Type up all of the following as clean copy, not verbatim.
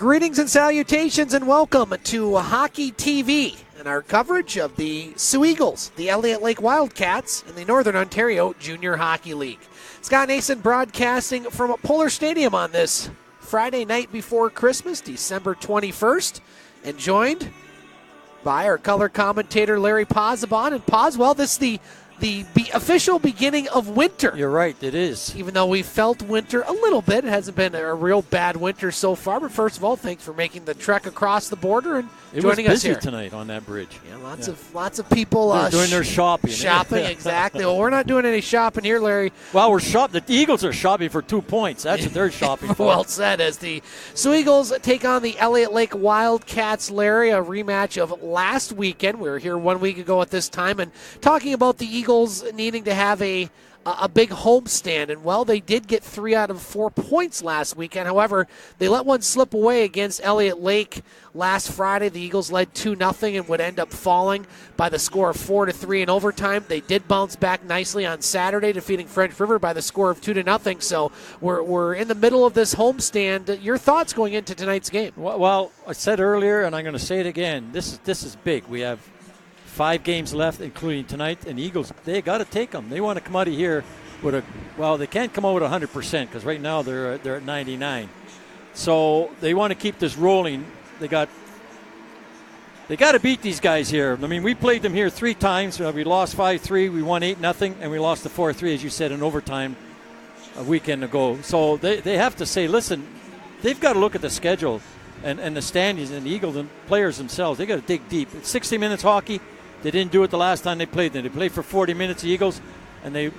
Greetings and salutations and welcome to Hockey TV and our coverage of the Sioux Eagles, the Elliot Lake Wildcats, and the Northern Ontario Junior Hockey League. Scott Nason broadcasting from Pullar Stadium on this Friday night before Christmas, December 21st, and joined by our color commentator Larry Pozzebon. And Poz, this is the official beginning of winter. You're right, it is. Even though we felt winter a little bit, it hasn't been a real bad winter so far. But first of all, thanks for making the trek across the border and joining us here. It was busy tonight on that bridge. Yeah, lots of people doing their shopping. Shopping, exactly. Well, we're not doing any shopping here, Larry. Well, we're shopping. The Eagles are shopping for 2 points. That's what they're shopping for. Well said. As the Sioux Eagles take on the Elliot Lake Wildcats, Larry, a rematch of last weekend. We were here 1 week ago at this time and talking about the Eagles needing to have a big homestand. And, well, they did get 3 out of 4 points last weekend. However, they let one slip away against Elliot Lake last Friday. The Eagles led 2-0 and would end up falling by the score of 4-3 in overtime. They did bounce back nicely on Saturday, defeating French River by the score of 2-0. So we're in the middle of this homestand. Your thoughts going into tonight's game? Well, I said earlier, and I'm going to say it again, this is big. We have 5 games left, including tonight, and the Eagles, they got to take them. They want to come out of here with they can't come out with 100% because right now they're at 99. So they want to keep this rolling. They got to beat these guys here. I mean, we played them here 3 times. We lost 5-3, we won 8-0, and we lost the 4-3, as you said, in overtime a weekend ago. So they have to say, listen, they've got to look at the schedule and the standings and the Eagles and players themselves. They got to dig deep. It's 60 minutes hockey. They didn't do it the last time they played them. They played for 40 minutes, the Eagles, and they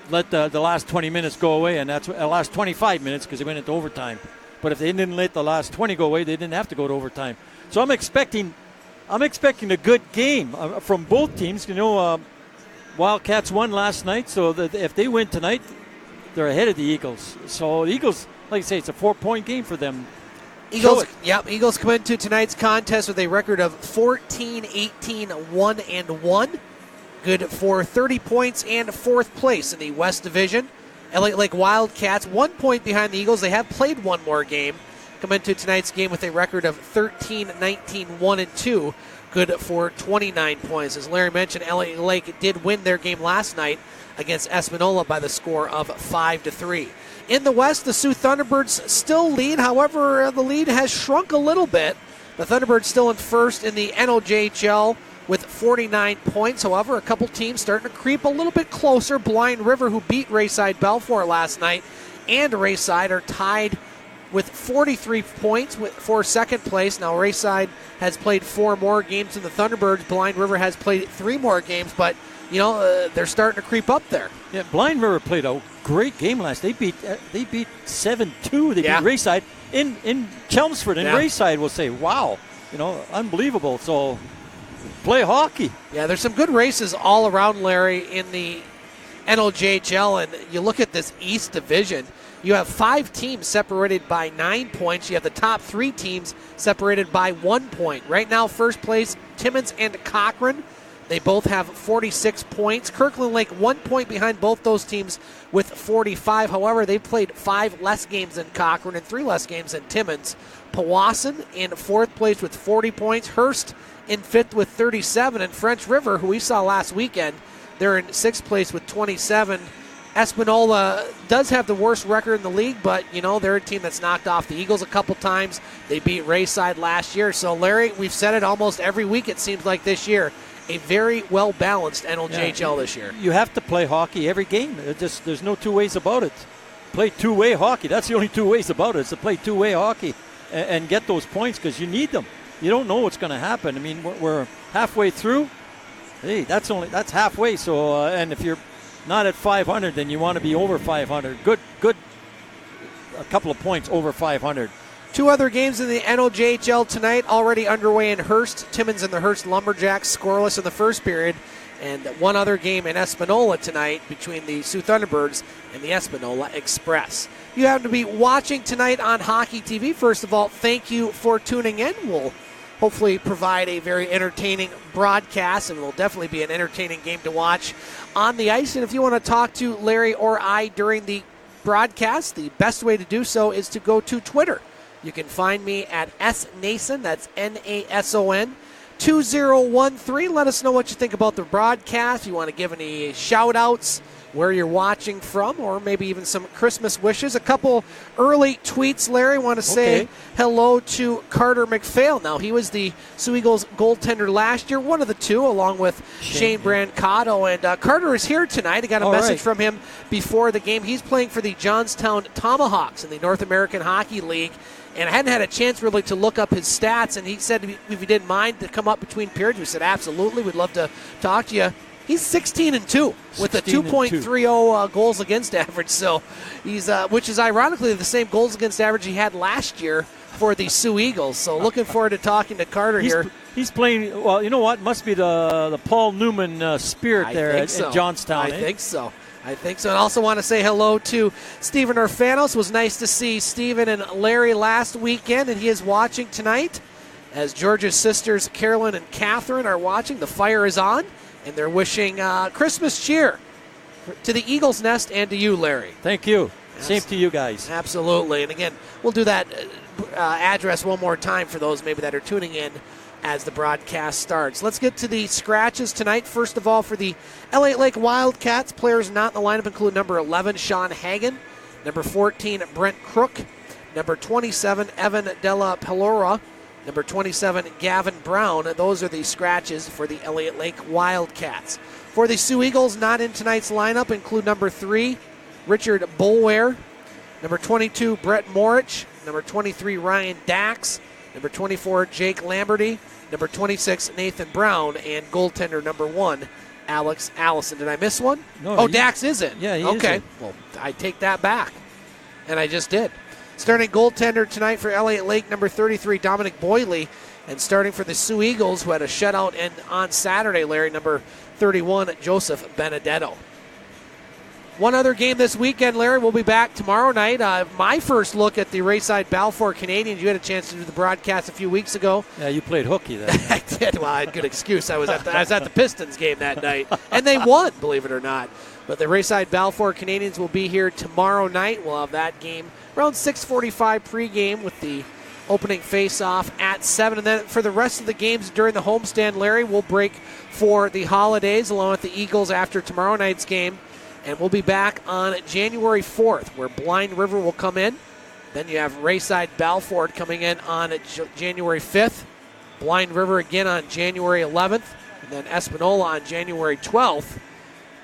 let the last 20 minutes go away, and that's the last 25 minutes because they went into overtime. But if they didn't let the last 20 go away, they didn't have to go to overtime. So I'm expecting a good game from both teams. You know, Wildcats won last night, so if they win tonight, they're ahead of the Eagles. So the Eagles, like I say, it's a 4-point game for them. Eagles come into tonight's contest with a record of 14-18-1-1. Good for 30 points and 4th place in the West Division. Elliot Lake Wildcats 1 point behind the Eagles. They have played one more game. Come into tonight's game with a record of 13-19-1-2. Good for 29 points. As Larry mentioned, Elliot Lake did win their game last night against Espanola by the score of 5-3. In the West, the Sioux Thunderbirds still lead. However, the lead has shrunk a little bit. The Thunderbirds still in first in the NOJHL with 49 points. However, a couple teams starting to creep a little bit closer. Blind River, who beat Rayside Balfour last night, and Rayside are tied with 43 points for second place. Now, Rayside has played 4 more games than the Thunderbirds. Blind River has played 3 more games, but they're starting to creep up there. Yeah, Blind River played a great game last. They beat 7-2. They beat Rayside in Chelmsford, and Rayside will say, "Wow, unbelievable." So play hockey. Yeah, there's some good races all around, Larry, in the NOJHL, and you look at this East Division. You have 5 teams separated by 9 points. You have the top 3 teams separated by 1 point. Right now, first place, Timmins and Cochrane. They both have 46 points. Kirkland Lake 1 point behind both those teams with 45. However, they've played 5 less games than Cochrane and 3 less games than Timmins. Powassan in 4th place with 40 points. Hearst in 5th with 37. And French River, who we saw last weekend, they're in 6th place with 27. Espanola does have the worst record in the league, but, they're a team that's knocked off the Eagles a couple times. They beat Rayside last year. So, Larry, we've said it almost every week, it seems like this year. A very well-balanced NLJHL this year. You have to play hockey every game. There's no 2 ways about it. Play 2-way hockey. That's the only 2 ways about it, is to play 2-way hockey and get those points because you need them. You don't know what's going to happen. I mean, we're halfway through. Hey, that's halfway. So, and if you're not at 500, then you want to be over 500. Good, a couple of points over 500. 2 other games in the NOJHL tonight already underway in Hearst. Timmins and the Hearst Lumberjacks scoreless in the first period. And 1 other game in Espanola tonight between the Sioux Thunderbirds and the Espanola Express. If you happen to be watching tonight on Hockey TV, first of all, thank you for tuning in. We'll hopefully provide a very entertaining broadcast, and it will definitely be an entertaining game to watch on the ice. And if you want to talk to Larry or I during the broadcast, the best way to do so is to go to Twitter. You can find me at snason, that's Nason, 2013. Let us know what you think about the broadcast. If you want to give any shout-outs, where you're watching from, or maybe even some Christmas wishes. A couple early tweets, Larry. Want to say hello to Carter McPhail. Now, he was the Sioux Eagles goaltender last year, one of the two, along with Shane Brancato. And Carter is here tonight. I got a message from him before the game. He's playing for the Johnstown Tomahawks in the North American Hockey League. And I hadn't had a chance really to look up his stats, and he said if he didn't mind to come up between periods. We said, absolutely, we'd love to talk to you. He's 16-2 with a 2.30 goals against average. So he's, which is ironically the same goals against average he had last year for the Sioux Eagles. So looking forward to talking to Carter here. He's playing, well, you know what? Must be the Paul Newman spirit there at Johnstown. I think so. And I also want to say hello to Stephen Orfanos. It was nice to see Stephen and Larry last weekend, and he is watching tonight as George's sisters Carolyn and Catherine are watching. The fire is on. And they're wishing Christmas cheer to the Eagles Nest and to you, Larry. Thank you. Same to you guys. Absolutely. And again, we'll do that address one more time for those maybe that are tuning in as the broadcast starts. Let's get to the scratches tonight. First of all, for the Elliot Lake Wildcats, players not in the lineup include number 11, Sean Hagen, number 14, Brent Crook, number 27, Evan Della Pelora, number 27, Gavin Brown. Those are the scratches for the Elliot Lake Wildcats. For the Sioux Eagles, not in tonight's lineup include number 3, Richard Bolware, number 22, Brett Morich, number 23, Ryan Dacks, number 24, Jake Lamberty, number 26, Nathan Brown, and goaltender number 1, Alex Allison. Did I miss one? No. Dax is in. Yeah, he is in. Well, I take that back, and I just did. Starting goaltender tonight for Elliot Lake, number 33, Dominic Boyley. And starting for the Sioux Eagles, who had a shutout on Saturday, Larry, number 31, Joseph Benedetto. One other game this weekend, Larry. We'll be back tomorrow night. My first look at the Rayside Balfour Canadians. You had a chance to do the broadcast a few weeks ago. Yeah, you played hooky then. I did. Well, I had a good excuse. I was at the Pistons game that night, and they won, believe it or not. But the Rayside Balfour Canadians will be here tomorrow night. We'll have that game around 6:45 pregame with the opening face-off at 7. And then for the rest of the games during the homestand, Larry, we'll break for the holidays along with the Eagles after tomorrow night's game. And we'll be back on January 4th, where Blind River will come in. Then you have Rayside Balfour coming in on January 5th. Blind River again on January 11th. And then Espanola on January 12th.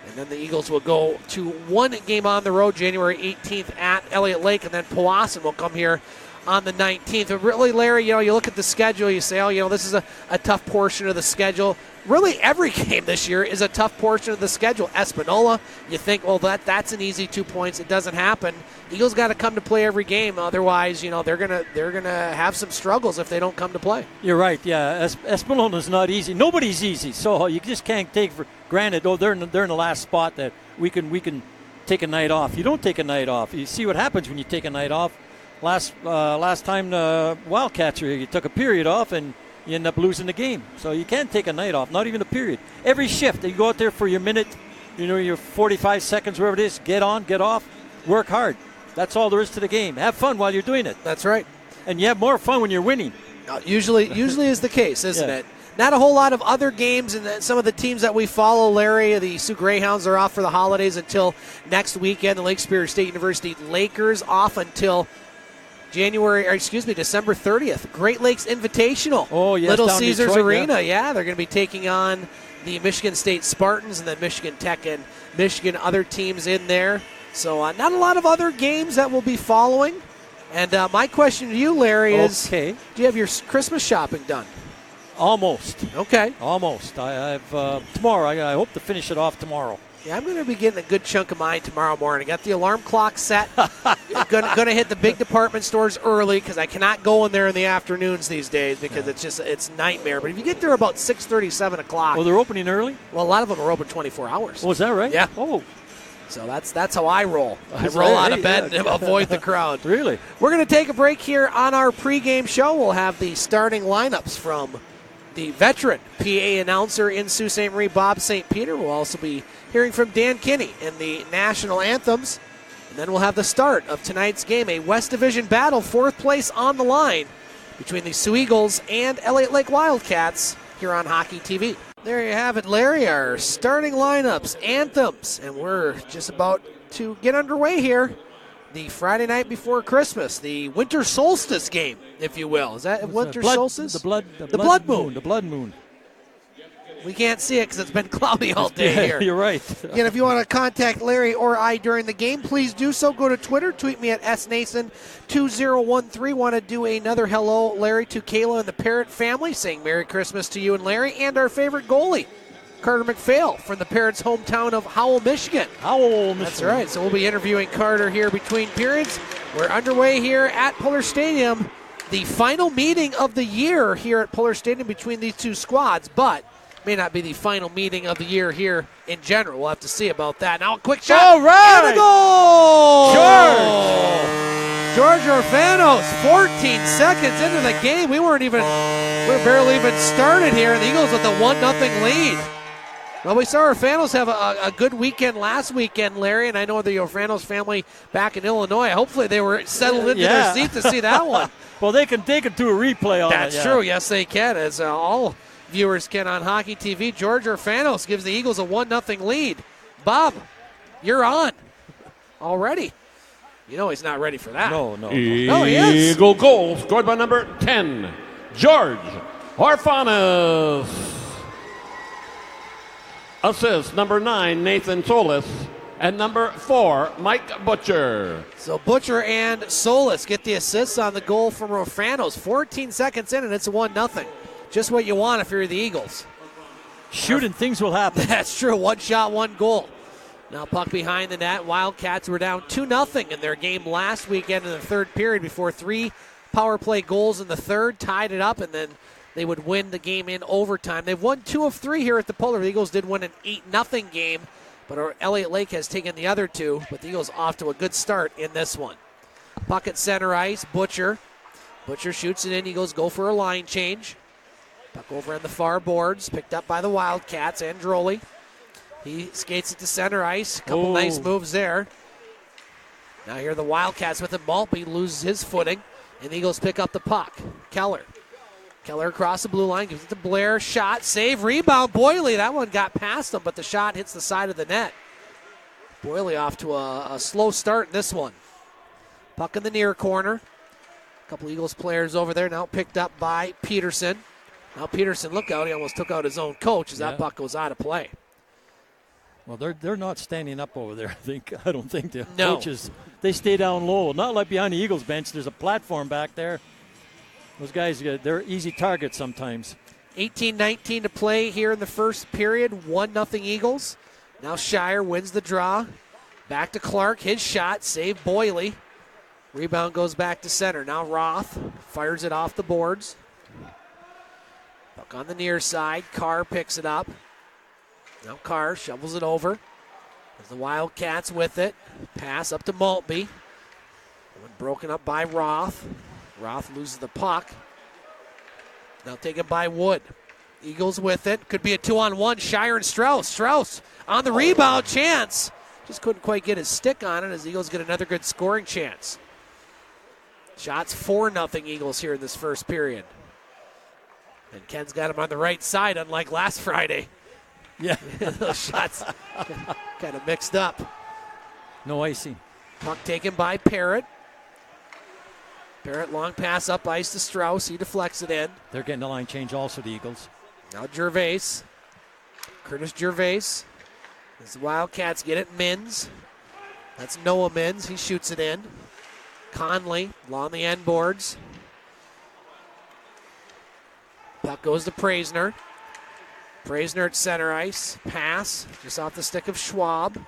And then the Eagles will go to one game on the road, January 18th at Elliot Lake. And then Powassan will come here on the 19th. But really, Larry, you look at the schedule, you say, this is a tough portion of the schedule. Really, every game this year is a tough portion of the schedule. Espanola, you think, that's an easy 2 points. It doesn't happen. Eagles got to come to play every game. Otherwise, they're gonna have some struggles if they don't come to play. You're right. Yeah, Espanola is not easy. Nobody's easy. So you just can't take for granted. They're in the last spot that we can take a night off. You don't take a night off. You see what happens when you take a night off. Last time the Wildcats you took a period off and you end up losing the game. So you can't take a night off, not even a period. Every shift, you go out there for your minute, your 45 seconds, wherever it is, get on, get off, work hard. That's all there is to the game. Have fun while you're doing it. That's right. And you have more fun when you're winning. Usually is the case, isn't it? Not a whole lot of other games, and some of the teams that we follow, Larry, the Sioux Greyhounds are off for the holidays until next weekend. The Lake Superior State University Lakers off until December 30th. Great Lakes Invitational. Oh, yes, Little Caesars Detroit, Arena. Yeah, they're going to be taking on the Michigan State Spartans and then Michigan Tech and Michigan, other teams in there. So not a lot of other games that we'll be following. And my question to you, Larry, is do you have your Christmas shopping done? Almost. Okay. Almost. I've tomorrow. I hope to finish it off tomorrow. Yeah, I'm going to be getting a good chunk of mine tomorrow morning. Got the alarm clock set. going to hit the big department stores early because I cannot go in there in the afternoons these days because it's nightmare. But if you get there about 6:30, 7 o'clock. Oh, they're opening early? Well, a lot of them are open 24 hours. Oh, is that right? Yeah. Oh. So that's how I roll. I roll out of bed and avoid the crowd. Really? We're going to take a break here on our pregame show. We'll have the starting lineups from the veteran PA announcer in Sault Ste. Marie, Bob St. Peter. We'll also be hearing from Dan Kinney in the national anthems. And then we'll have the start of tonight's game, a West Division battle, 4th place on the line between the Sioux Eagles and Elliot Lake Wildcats here on Hockey TV. There you have it, Larry, our starting lineups, anthems, and we're just about to get underway here. The Friday night before Christmas, the winter solstice game, if you will. Is that winter solstice? The blood moon. The blood moon. We can't see it because it's been cloudy all day here. You're right. Again, if you want to contact Larry or I during the game, please do so. Go to Twitter. Tweet me at snason2013. Want to do another hello, Larry, to Kayla and the Parrott family, saying Merry Christmas to you and Larry, and our favorite goalie, Carter McPhail, from the Parrots' hometown of Howell, Michigan. Howell, Michigan. That's right. So we'll be interviewing Carter here between periods. We're underway here at Pullar Stadium. The final meeting of the year here at Pullar Stadium between these two squads, but may not be the final meeting of the year here in general. We'll have to see about that. Now a quick shot. All right. And a goal! George Orfanos, 14 seconds into the game. We're barely even started here, and the Eagles with a 1-0 lead. Well, we saw Orfanos have a good weekend last weekend, Larry, and I know the Orfanos family back in Illinois. Hopefully they were settled into their seat to see that one. Well, they can do a replay on That's true. Yes, they can, as all viewers can on Hockey TV. George Orfanos gives the Eagles a 1-0 lead. Bob, you're on already. You know he's not ready for that. No, he is. Eagle goal scored by number 10, George Orfanos. Assist number 9, Nathan Solis. And number 4, Mike Butcher. So Butcher and Solis get the assists on the goal from Orfanos. 14 seconds in, and it's a 1-0. Just what you want if you're the Eagles. Shooting, things will happen. That's true. 1 shot, 1 goal. Now puck behind the net. Wildcats were down 2-0 in their game last weekend in the third period before 3 power play goals in the third, tied it up, and then they would win the game in overtime. They've won 2 of 3 here at the Pullar. The Eagles did win an 8-0 game, but Elliot Lake has taken the other 2, but the Eagles off to a good start in this one. Puck at center ice. Butcher shoots it in. Eagles go for a line change. Puck over on the far boards, picked up by the Wildcats. Androli. He skates it to center ice. Couple nice moves there. Now here the Wildcats with it. Maltby loses his footing, and the Eagles pick up the puck. Keller across the blue line, gives it to Blair. Shot, save, rebound. Boyley, that one got past him, but the shot hits the side of the net. Boyley off to a slow start in this one. Puck in the near corner. A couple Eagles players over there, now picked up by Peterson. Now Peterson, look out, he almost took out his own coach as that puck goes out of play. Well, they're not standing up over there, I don't think the coaches, they stay down low. Not like behind the Eagles bench, there's a platform back there. Those guys, they're easy targets sometimes. 18-19 to play here in the first period, 1-0 Eagles. Now Shire wins the draw. Back to Clark, his shot, save Boyley. Rebound goes back to center. Now Roth fires it off the boards. Puck on the near side. Carr picks it up. Now Carr shovels it over. There's the Wildcats with it. Pass up to Maltby. Broken up by Roth. Roth loses the puck. Now taken by Wood. Eagles with it. Could be a 2-on-1. Shire and Strauss. Strauss on the rebound. Chance. Just couldn't quite get his stick on it as Eagles get another good scoring chance. Shots 4-0 Eagles here in this first period. And Ken's got him on the right side, unlike last Friday. Yeah. Those shots kind of mixed up. No icing. Puck taken by Parrott. Parrott long pass up ice to Strauss. He deflects it in. They're getting the line change also, the Eagles. Now Gervais. Curtis Gervais. As the Wildcats get it, Mins. That's Noah Mins. He shoots it in. Conley along the end boards. Puck goes to Praisner. Praisner at center ice. Pass just off the stick of Schwab.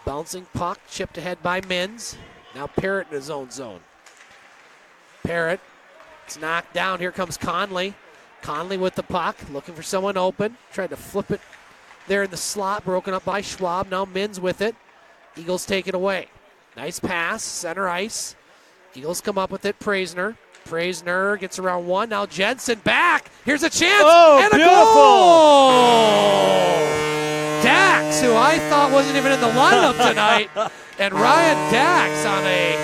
Bouncing puck, chipped ahead by Mins. Now Parrott in his own zone. Parrott, it's knocked down. Here comes Conley. Conley with the puck, looking for someone open. Tried to flip it there in the slot, broken up by Schwab. Now Mins with it. Eagles take it away. Nice pass, center ice. Eagles come up with it. Praisner. Praisner gets around one. Now Jensen back. Here's a chance. And a goal! Dacks, who I thought wasn't even in the lineup tonight, And Ryan Dacks on a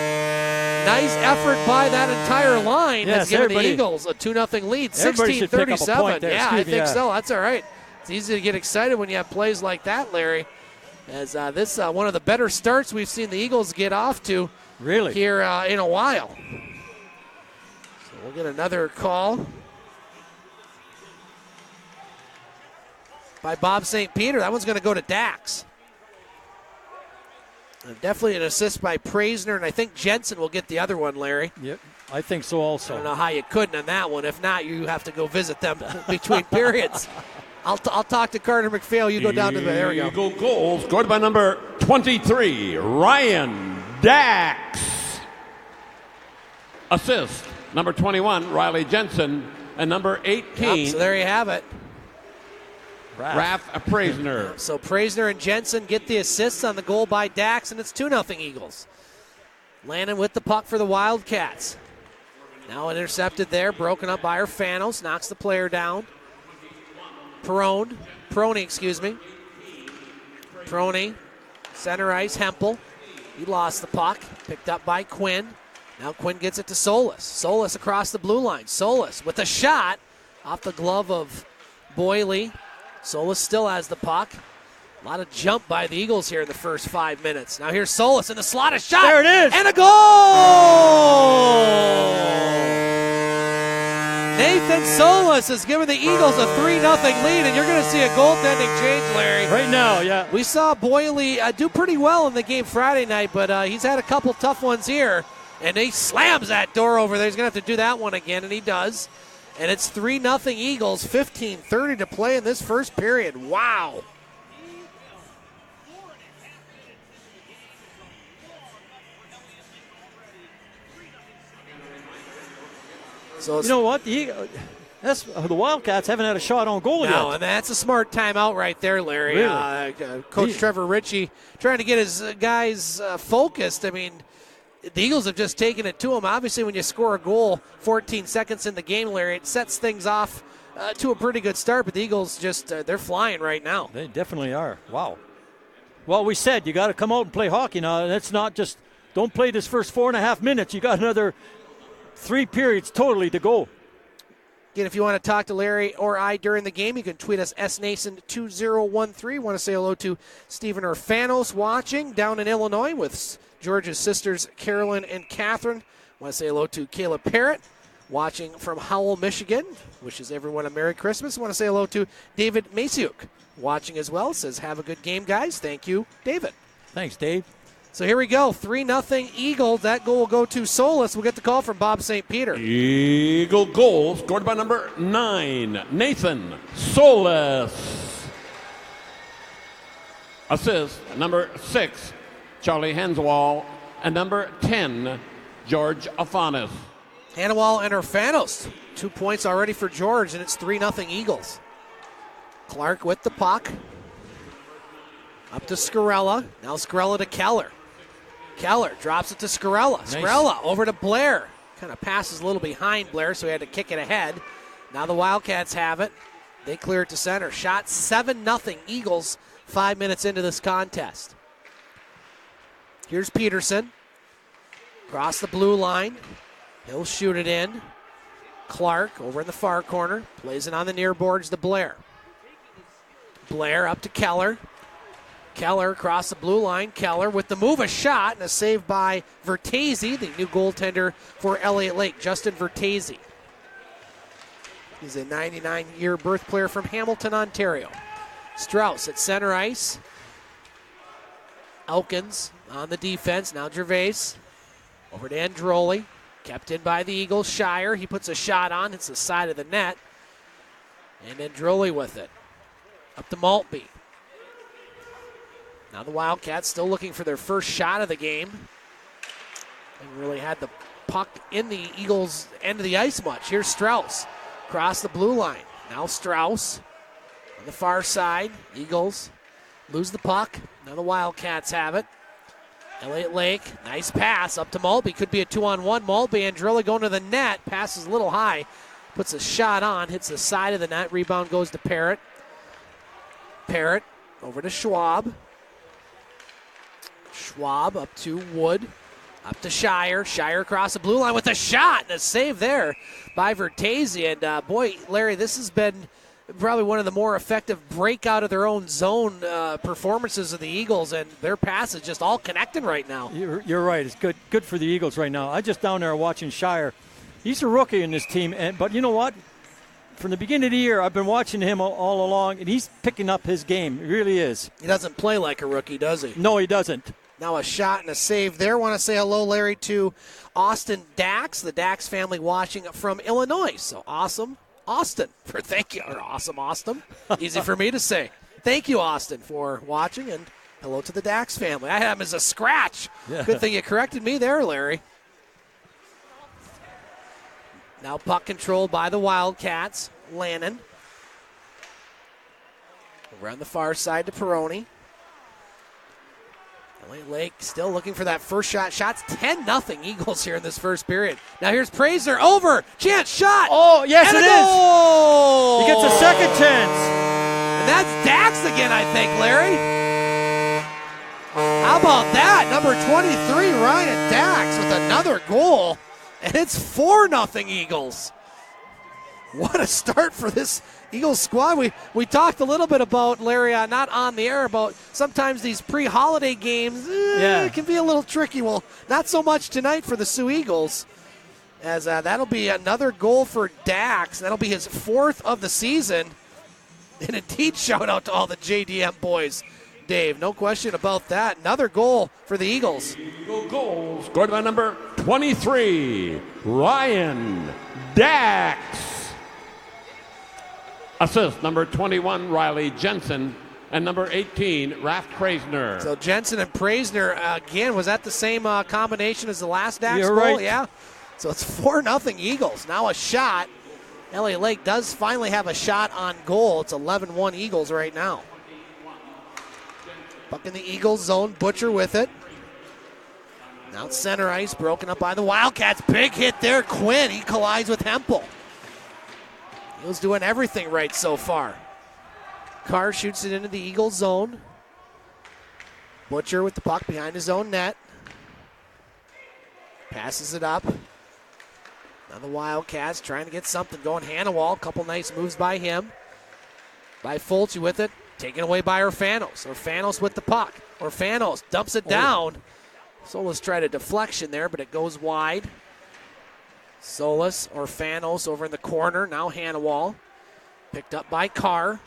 nice effort by that entire line has given the Eagles a 2-0 lead, 16-37. Yeah, I think so. That's all right. It's easy to get excited when you have plays like that, Larry. As this one of the better starts we've seen the Eagles get off to here in a while. So we'll get another call by Bob St. Peter. That one's going to go to Dacks. And definitely an assist by Praisner, and I think Jensen will get the other one, Larry. Yep, I think so also. I don't know how you couldn't on that one. If not, you have to go visit them between periods. I'll talk to Carter McPhail. You go down to the, there we go. Eagle goal scored by number 23, Ryan Dacks. Assist, number 21, Riley Jensen, and number 18. Yep, so there you have it. Raph Praisner. So Praisner and Jensen get the assists on the goal by Dacks, and it's 2-0 Eagles. Landon with the puck for the Wildcats. Now intercepted there, broken up by Urfanos, knocks the player down. Peroni, center ice, Hempel. He lost the puck, picked up by Quinn. Now Quinn gets it to Solis. Solis across the blue line. Solis with a shot off the glove of Boyle. Solis still has the puck. A lot of jump by the Eagles here in the first 5 minutes. Now here's Solis in the slot, a shot. There it is. And a goal! Nathan Solis has given the Eagles a 3-0 lead, and you're going to see a goaltending change, Larry. Right now, yeah. We saw Boyle do pretty well in the game Friday night, but he's had a couple tough ones here, and he slams that door over there. He's going to have to do that one again, and he does. And it's 3-0 Eagles, 15:30 to play in this first period. Wow. So you know what? The Wildcats haven't had a shot on goal yet. No, and that's a smart timeout right there, Larry. Really? Coach Trevor Ritchie trying to get his guys focused. I mean, the Eagles have just taken it to them. Obviously, when you score a goal 14 seconds in the game, Larry, it sets things off to a pretty good start. But the Eagles just, they're flying right now. They definitely are. Wow. Well, we said you got to come out and play hockey now. And it's not just, don't play this first 4.5 minutes. You got another 3 periods totally to go. Again, if you want to talk to Larry or I during the game, you can tweet us snason2013. Want to say hello to Stephen Urfanos watching down in Illinois with George's sisters Carolyn and Catherine. Want to say hello to Kayla Parrott watching from Howell, Michigan. Wishes everyone a Merry Christmas. Want to say hello to David Masiuk watching as well. Says, have a good game, guys. Thank you, David. Thanks, Dave. So here we go, 3-0 Eagles. That goal will go to Solis. We'll get the call from Bob St. Peter. Eagle goal scored by number 9, Nathan Solis. Assist, number 6, Charlie Henswall, and number 10, George Afanis. Hanawal and Urfanos, 2 points already for George, and it's 3-0 Eagles. Clark with the puck. Up to Scarella. Now Scarella to Keller. Keller drops it to Scarella. Nice. Scarella over to Blair. Kind of passes a little behind Blair, so he had to kick it ahead. Now the Wildcats have it. They clear it to center. Shot 7-0 Eagles 5 minutes into this contest. Here's Peterson. Across the blue line. He'll shoot it in. Clark over in the far corner. Plays it on the near boards to Blair. Blair up to Keller. Keller across the blue line. Keller with the move, a shot, and a save by Vertese, the new goaltender for Elliot Lake, Justin Vertese. He's a 99-year birth player from Hamilton, Ontario. Strauss at center ice. Elkins on the defense. Now Gervais over to Androli. Kept in by the Eagles. Shire, he puts a shot on. It's the side of the net. And Androli with it. Up to Maltby. Now the Wildcats still looking for their first shot of the game. And really had the puck in the Eagles' end of the ice much. Here's Strauss across the blue line. Now Strauss on the far side. Eagles lose the puck. Now the Wildcats have it. Elliot Lake, nice pass up to Maltby. Could be a 2-on-1. Maltby and Drilla going to the net. Passes a little high. Puts a shot on. Hits the side of the net. Rebound goes to Parrott. Parrott over to Schwab. Schwab up to Wood. Up to Shire. Shire across the blue line with a shot and a save there by Vertese. And, boy, Larry, this has been probably one of the more effective breakout of their own zone performances of the Eagles, and their pass is just all connecting right now. You're right. It's good for the Eagles right now. I just down there watching Shire. He's a rookie in this team, but you know what? From the beginning of the year, I've been watching him all along, and he's picking up his game. He really is. He doesn't play like a rookie, does he? No, he doesn't. Now a shot and a save there. Want to say hello, Larry, to Austin Dacks, the Dacks family watching from Illinois. So awesome, Austin, for thank you. Or awesome, Austin. Easy for me to say. Thank you, Austin, for watching, and hello to the Dacks family. I had him as a scratch. Yeah. Good thing you corrected me there, Larry. Now puck controlled by the Wildcats. Lannon. Over on the far side to Peroni. Elliot Lake still looking for that first shot. Shots 10-0 Eagles here in this first period. Now here's Praisner. Over. Chance shot. Oh, yes, and it is. He gets a second chance. And that's Dacks again, I think, Larry. How about that? Number 23, Ryan Dacks with another goal. And it's 4-0 Eagles. What a start for this Eagles squad. We talked a little bit about, Larry, not on the air, about sometimes these pre-holiday games can be a little tricky. Well, not so much tonight for the Sioux Eagles, as that'll be another goal for Dax. That'll be his 4th of the season. And indeed, shout out to all the JDM boys, Dave. No question about that. Another goal for the Eagles. Goal scored by number 23, Ryan Dacks. Assist number 21, Riley Jensen, and number 18, Raft Praisner. So Jensen and Praisner, again, was that the same combination as the last Dax You're goal? right. Yeah. So it's 4-0 Eagles. Now a shot. Elliot Lake does finally have a shot on goal. It's 11-1 Eagles right now. Puck in the Eagles zone. Butcher with it. Now center ice, broken up by the Wildcats. Big hit there. Quinn, he collides with Hempel. Eagles doing everything right so far. Carr shoots it into the Eagles zone. Butcher with the puck behind his own net. Passes it up. Now the Wildcats trying to get something going. Hannawall, a couple nice moves by him. By Fulci with it. Taken away by Orfanos. Orfanos with the puck. Orfanos dumps it down. Solis tried a deflection there, but it goes wide. Solis, Orfanos over in the corner. Now Hannawall. Picked up by Carr.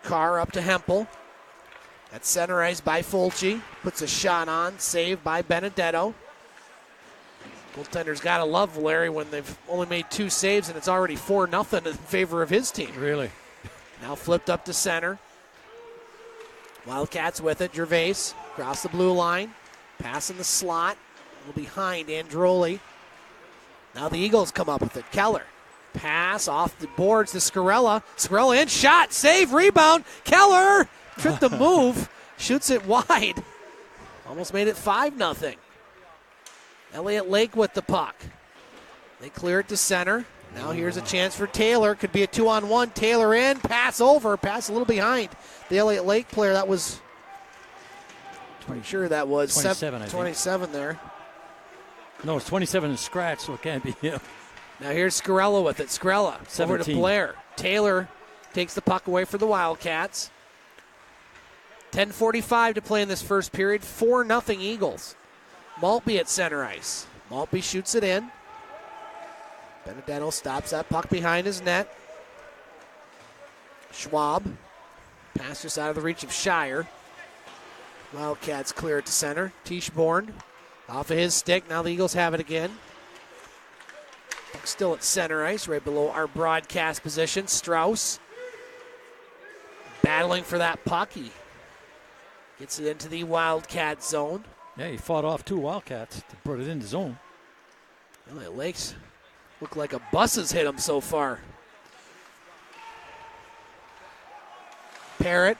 Carr up to Hempel. That's center ice by Fulci. Puts a shot on. Saved by Benedetto. Goaltender's got to love Larry when they've only made 2 saves and it's already 4-0 in favor of his team. Really? Now flipped up to center. Wildcats with it. Gervais across the blue line. Pass in the slot. A little behind Androli. Now the Eagles come up with it. Keller. Pass off the boards to Scarella. Scarella in. Shot. Save. Rebound. Keller tripped the move. Shoots it wide. Almost made it 5-0. Elliot Lake with the puck. They clear it to center. Now here's a chance for Taylor. Could be a 2-on-1. Taylor in. Pass over. Pass a little behind the Elliot Lake player. That was, pretty sure that was 27 there. No, it's 27 and scratch, so it can't be him. Now here's Scarella with it. Scarella 17. Over to Blair. Taylor takes the puck away for the Wildcats. 10:45 to play in this first period. 4-0 Eagles. Maltby at center ice. Maltby shoots it in. Benedetto stops that puck behind his net. Schwab. Pass just out of the reach of Shire. Wildcats clear it to center. Tischborn off of his stick. Now the Eagles have it again. Puck still at center ice, right below our broadcast position. Strauss battling for that puck. He gets it into the Wildcat zone. Yeah, he fought off 2 Wildcats to put it in the zone. Elliot Lakes look like a bus has hit him so far. Parrott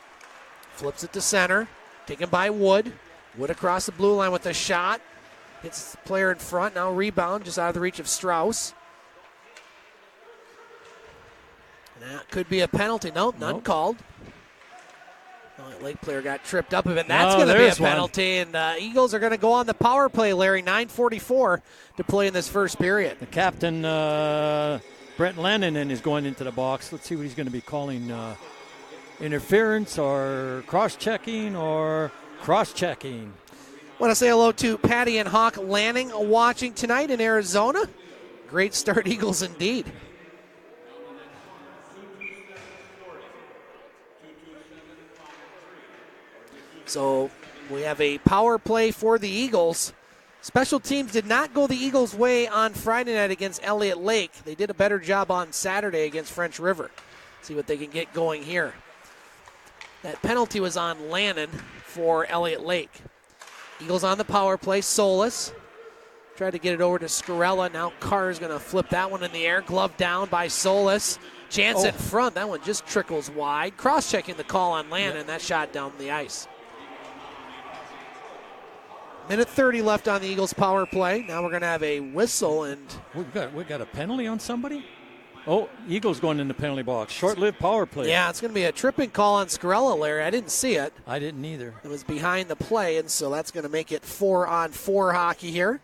flips it to center. Taken by Wood. Wood across the blue line with a shot. Hits the player in front. Now rebound just out of the reach of Strauss. And that could be a penalty. Nope, none called. Lake player got tripped up, and that's going to be a penalty. And Eagles are going to go on the power play, Larry. 9:44 to play in this first period. The captain, Brent Lennon, is going into the box. Let's see what he's going to be calling. Interference or cross-checking or cross-checking. Want to say hello to Patty and Hawk Lanning watching tonight in Arizona. Great start, Eagles, indeed. So we have a power play for the Eagles. Special teams did not go the Eagles' way on Friday night against Elliot Lake. They did a better job on Saturday against French River. See what they can get going here. That penalty was on Lannon for Elliot Lake. Eagles on the power play. Solis tried to get it over to Scarella. Now Carr's going to flip that one in the air. Glove down by Solis. Chance in front. That one just trickles wide. Cross-checking the call on Lannon. That shot down the ice. Minute 30 left on the Eagles power play. Now we're going to have a whistle, and we got a penalty on somebody? Oh, Eagles going in the penalty box. Short-lived power play. Yeah, it's going to be a tripping call on Scarella, Larry. I didn't see it. I didn't either. It was behind the play, and so that's going to make it 4-on-4 hockey here.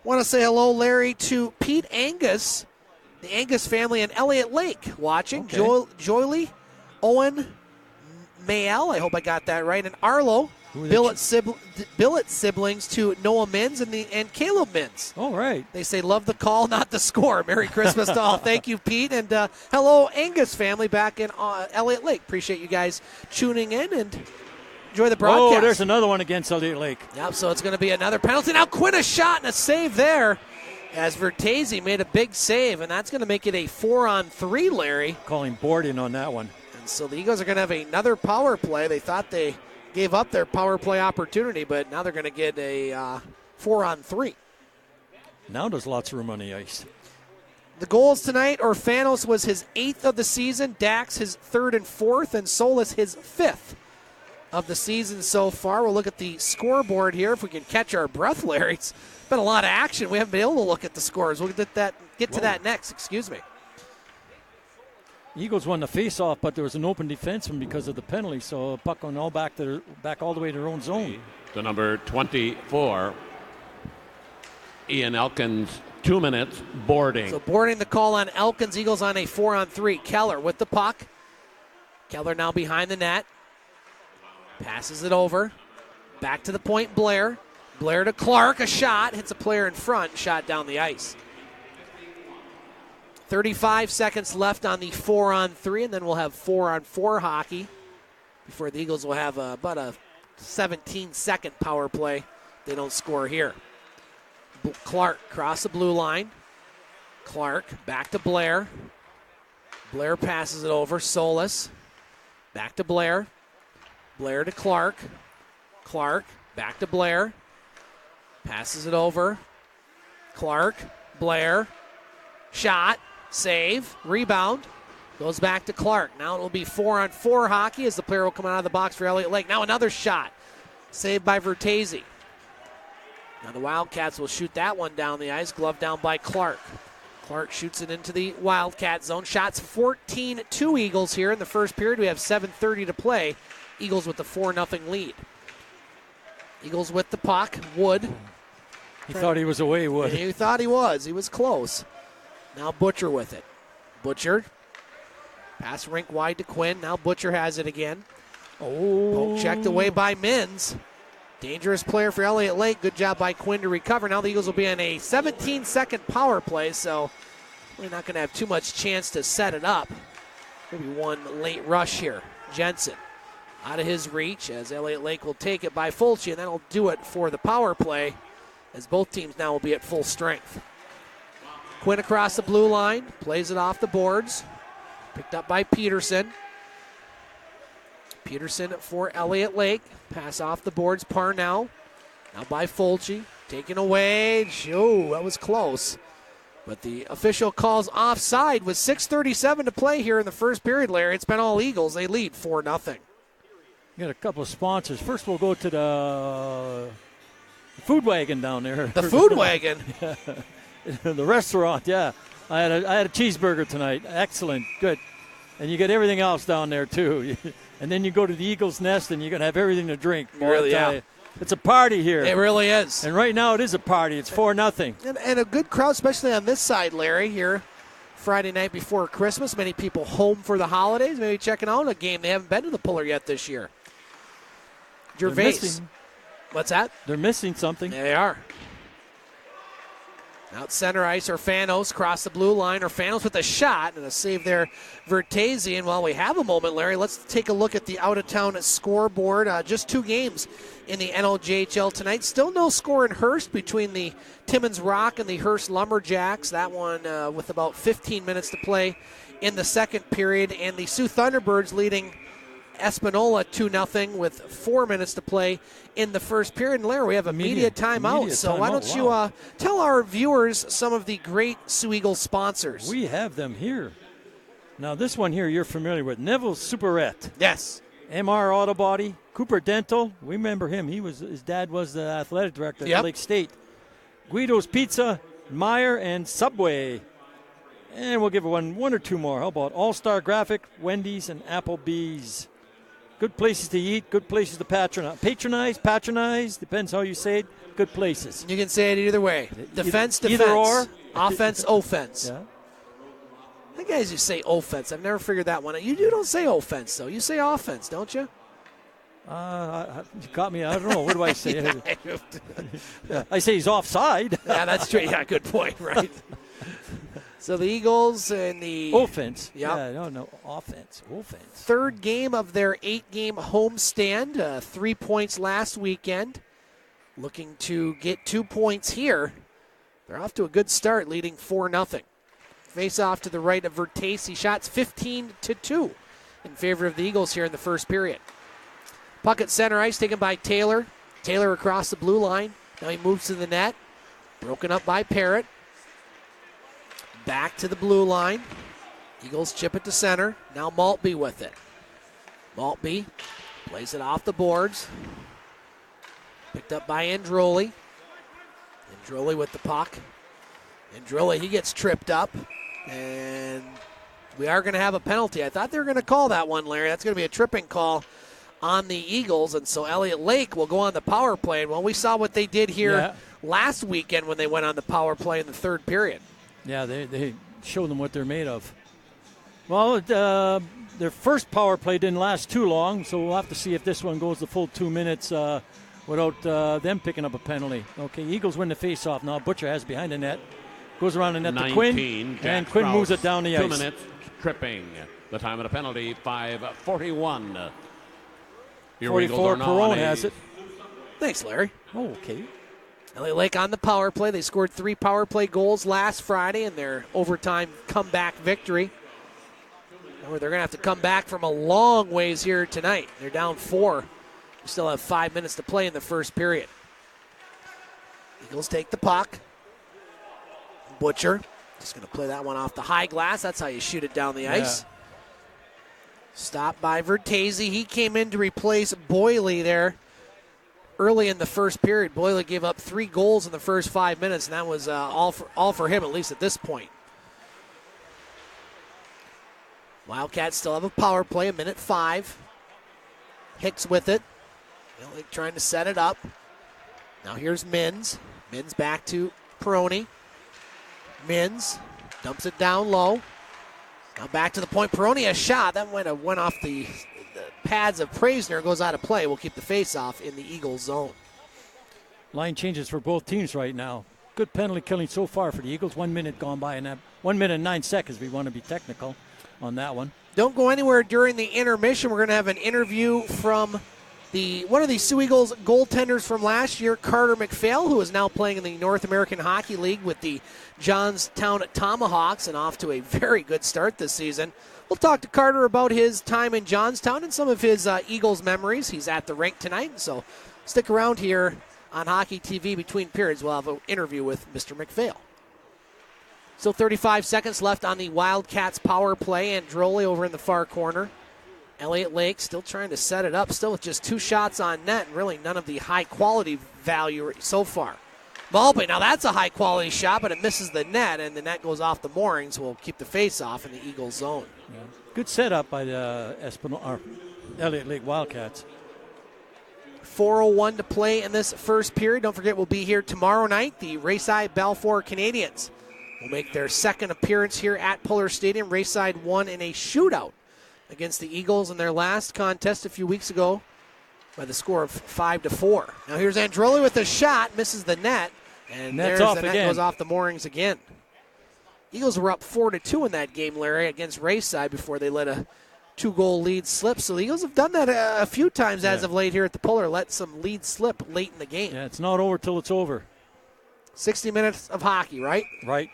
Want to say hello, Larry, to Pete Angus, the Angus family in Elliot Lake watching. Okay. Joylee, Owen, Mayel, I hope I got that right, and Arlo. Billet siblings to Noah Mins and Caleb Mins. All right. They say, love the call, not the score. Merry Christmas to all. Thank you, Pete. And hello, Angus family back in Elliot Lake. Appreciate you guys tuning in and enjoy the broadcast. Oh, there's another one against Elliot Lake. Yep, so it's going to be another penalty. Now Quinn a shot and a save there as Vertese made a big save, and that's going to make it a 4-on-3, Larry. Calling boarding on that one. And so the Eagles are going to have another power play. They thought they gave up their power play opportunity, but now they're going to get a 4-on-3. Now there's lots of room on the ice. The goals tonight, Orfanos was his 8th of the season, Dacks his 3rd and 4th, and Solis his 5th of the season so far. We'll look at the scoreboard here if we can catch our breath, Larry. It's been a lot of action. We haven't been able to look at the scores. We'll get to that next. Excuse me. Eagles won the face-off, but there was an open defenseman because of the penalty, so puck went all back all the way to their own zone. The number 24, Ian Elkins, 2 minutes, boarding. So boarding the call on Elkins. Eagles on a 4-on-3. Keller with the puck. Keller now behind the net. Passes it over. Back to the point, Blair. Blair to Clark, a shot. Hits a player in front, shot down the ice. 35 seconds left on the 4-on-3, and then we'll have 4-on-4 hockey before the Eagles will have about a 17-second power play. They don't score here. Clark across the blue line. Clark back to Blair. Blair passes it over. Solis back to Blair. Blair to Clark. Clark back to Blair. Passes it over. Clark, Blair, shot. Save, rebound, goes back to Clark. Now it will be 4-on-4 hockey as the player will come out of the box for Elliot Lake. Now another shot, saved by Vertese. Now the Wildcats will shoot that one down the ice, glove down by Clark. Clark shoots it into the Wildcat zone. Shots 14-2 Eagles here in the first period. We have 7:30 to play. Eagles with the 4-0 lead. Eagles with the puck. Wood. He thought he was away, Wood. He thought he was. He was close. Now Butcher with it. Butcher. Pass rink wide to Quinn. Now Butcher has it again. Poke checked away by Mins. Dangerous player for Elliot Lake. Good job by Quinn to recover. Now the Eagles will be on a 17-second power play, so we're not going to have too much chance to set it up. Maybe one late rush here. Jensen out of his reach as Elliot Lake will take it by Fulci, and that'll do it for the power play as both teams now will be at full strength. Quinn across the blue line, plays it off the boards. Picked up by Peterson. Peterson for Elliot Lake. Pass off the boards, Parnell. Now by Fulci. Taken away. Oh, that was close. But the official calls offside with 6:37 to play here in the first period, Larry. It's been all Eagles. They lead 4-0. Got a couple of sponsors. First we'll go to the food wagon down there. The food wagon? The restaurant, yeah. I had a cheeseburger tonight. Excellent, good. And you get everything else down there, too. and then you go to the Eagles' nest, and you're going to have everything to drink. Boy, Really, I tell yeah. you. It's a party here. It really is. And right now it is a party. It's 4-0. And a good crowd, especially on this side, Larry, here Friday night before Christmas. Many people home for the holidays, maybe checking out a game. They haven't been to the Pullar yet this year. Gervais. What's that? They're missing something. They are. Out center ice, Orfanos cross the blue line. Orfanos with a shot and a save there, Vertese. And while we have a moment, Larry, let's take a look at the out-of-town scoreboard. Just 2 games in the NLJHL tonight. Still no score in Hearst between the Timmins Rock and the Hearst Lumberjacks. That one with about 15 minutes to play in the second period. And the Sioux Thunderbirds leading Espanola 2-0 with 4 minutes to play in the first period. And Larry, we have a media timeout. So why don't you tell our viewers some of the great Sioux Eagles sponsors? We have them here. Now this one here you're familiar with. Neville Superette. Yes. MR Auto Body. Cooper Dental. We remember him. His dad was the athletic director at Lake State. Guido's Pizza, Meyer, and Subway. And we'll give one or two more. How about All-Star Graphic, Wendy's, and Applebee's? Good places to eat, good places to patronize, depends how you say it, good places. You can say it either way. Defense, either or. Offense, offense. Yeah. I think guys, you say offense. I've never figured that one out. You don't say offense, though. You say offense, don't you? You caught me. I don't know. What do I say? I say he's offside. Yeah, that's true. Yeah, good point, right? So the Eagles and the offense. Yep. Yeah, no, offense. Third game of their 8-game homestand. 3 points last weekend. Looking to get 2 points here. They're off to a good start, leading 4-0. Face off to the right of Vertese. Shots 15-2 in favor of the Eagles here in the first period. Puck at center ice taken by Taylor. Taylor across the blue line. Now he moves to the net. Broken up by Parrott. Back to the blue line. Eagles chip it to center. Now Maltby with it. Maltby plays it off the boards. Picked up by Androli. Androli with the puck. Androli, he gets tripped up. And we are going to have a penalty. I thought they were going to call that one, Larry. That's going to be a tripping call on the Eagles. And so Elliot Lake will go on the power play. And well, we saw what they did here last weekend when they went on the power play in the third period. Yeah, they showed them what they're made of. Well, their first power play didn't last too long, so we'll have to see if this one goes the full 2 minutes without them picking up a penalty. Okay, Eagles win the faceoff now. Butcher has behind the net. Goes around the net to Quinn, and Quinn moves it down the ice. 2 minutes, tripping. The time of the penalty, 5:41. 44, Perone has it. Thanks, Larry. Oh, okay. Elliot Lake on the power play. They scored 3 power play goals last Friday in their overtime comeback victory. They're going to have to come back from a long ways here tonight. They're down 4. We still have 5 minutes to play in the first period. Eagles take the puck. Butcher just going to play that one off the high glass. That's how you shoot it down the ice. Stopped by Vertese. He came in to replace Boyley there early in the first period. Boyley gave up 3 goals in the first 5 minutes, and that was all for him, at least at this point. Wildcats still have a power play, 1:05. Hicks with it. Trying to set it up. Now here's Mins. Mins back to Peroni. Mins dumps it down low. Now back to the point. Peroni a shot. That went off the pads of Praisner, goes out of play. We'll keep the face-off in the Eagles zone. Line changes for both teams right now. Good penalty killing so far for the Eagles. 1 minute gone by, and 1 minute and 9 seconds. We want to be technical on that one. Don't go anywhere during the intermission. We're going to have an interview from one of the Sioux Eagles goaltenders from last year, Carter McPhail, who is now playing in the North American Hockey League with the Johnstown Tomahawks and off to a very good start this season. We'll talk to Carter about his time in Johnstown and some of his Eagles memories. He's at the rink tonight, so stick around here on Hockey TV between periods. We'll have an interview with Mr. McPhail. Still 35 seconds left on the Wildcats power play. Androli over in the far corner. Elliot Lake still trying to set it up, still with just 2 shots on net, and really none of the high-quality value so far. Maltby, now that's a high-quality shot, but it misses the net, and the net goes off the moorings. We'll keep the face-off in the Eagles zone. Yeah. Good setup by the Elliot Lake Wildcats. 4:01 to play in this first period. Don't forget, we'll be here tomorrow night. The Rayside Balfour Canadians will make their second appearance here at Pullar Stadium. Rayside won in a shootout against the Eagles in their last contest a few weeks ago by the score of 5-4. Now here's Androli with a shot, misses the net, and Net's there's off the net again. goes off the moorings again. Eagles were up 4-2 in that game, Larry, against Rayside before they let a 2-goal lead slip. So the Eagles have done that a few times as of late here at the Pullar, let some lead slip late in the game. Yeah, it's not over till it's over. 60 minutes of hockey, right? Right.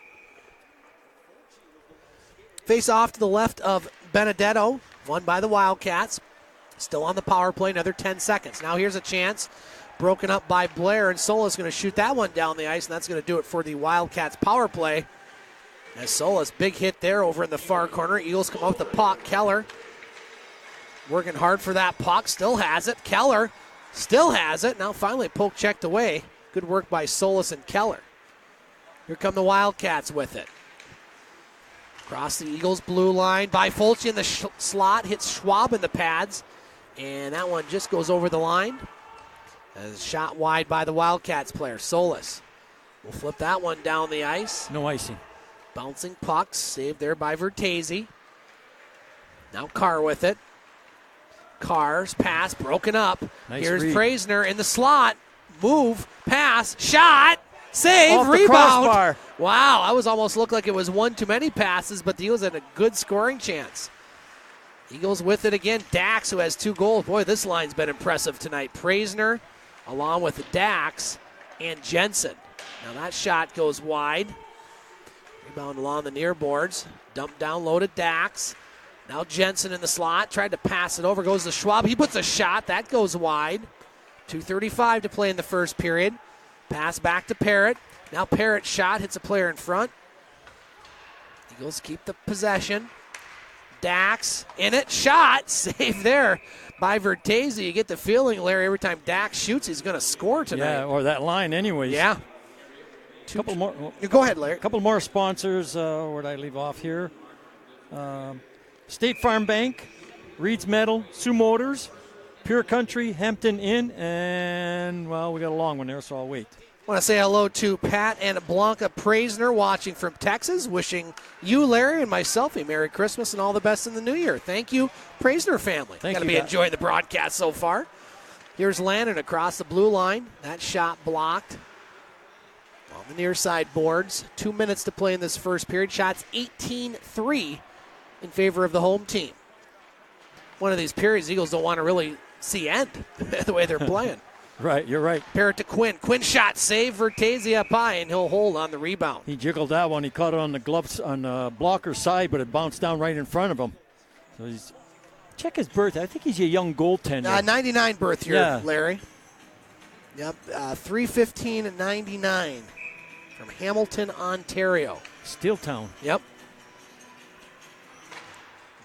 Face off to the left of Benedetto, won by the Wildcats. Still on the power play, another 10 seconds. Now here's a chance, broken up by Blair, and Solis going to shoot that one down the ice, and that's going to do it for the Wildcats power play. As Solis, big hit there over in the far corner. Eagles come up with the puck. Keller working hard for that puck, still has it. Keller still has it. Now finally poke checked away. Good work by Solis and Keller. Here come the Wildcats with it. Across the Eagles' blue line by Fulci in the slot, hits Schwab in the pads, and that one just goes over the line. As shot wide by the Wildcats player, Solis will flip that one down the ice. No icing. Bouncing pucks, saved there by Vertese. Now Carr with it. Carr's pass broken up. Nice Here's read. Praisner in the slot. Move, pass, shot, save, Off the rebound. crossbar. Wow, I was almost looked like it was one too many passes, but the Eagles had a good scoring chance. Eagles with it again. Dacks, who has 2 goals. Boy, this line's been impressive tonight. Praisner, along with Dacks and Jensen. Now that shot goes wide. Rebound along the near boards. Dump down low to Dacks. Now Jensen in the slot. Tried to pass it over. Goes to Schwab. He puts a shot. That goes wide. 2:35 to play in the first period. Pass back to Parrott. Now Parrott shot. Hits a player in front. Eagles keep the possession. Dacks in it. Shot. Save there by Vertese. You get the feeling, Larry, every time Dacks shoots, he's going to score tonight. Yeah, or that line anyways. Yeah. Couple more. Go ahead, Larry. A couple more sponsors. Where'd I leave off here? State Farm Bank, Reed's Metal, Sioux Motors, Pure Country, Hampton Inn, and, well, we got a long one there, so I'll wait. I want to say hello to Pat and Blanca Praisner watching from Texas, wishing you, Larry, and myself a Merry Christmas and all the best in the new year. Thank you, Praisner family. Thank Got to you, be enjoying the broadcast so far. Here's Landon across the blue line. That shot blocked on the near side boards. 2 minutes to play in this first period. Shots 18-3 in favor of the home team. One of these periods Eagles don't want to really see end the way they're playing. Right, you're right. Parrott to Quinn. Quinn shot, save Vertese up high, and he'll hold on the rebound. He jiggled that one. He caught it on the gloves on the blocker's side, but it bounced down right in front of him. So check his birth. I think he's a young goaltender. 99 birth year, Yeah. Larry. Yep, 3/15 and 99 from Hamilton, Ontario. Steeltown. Yep.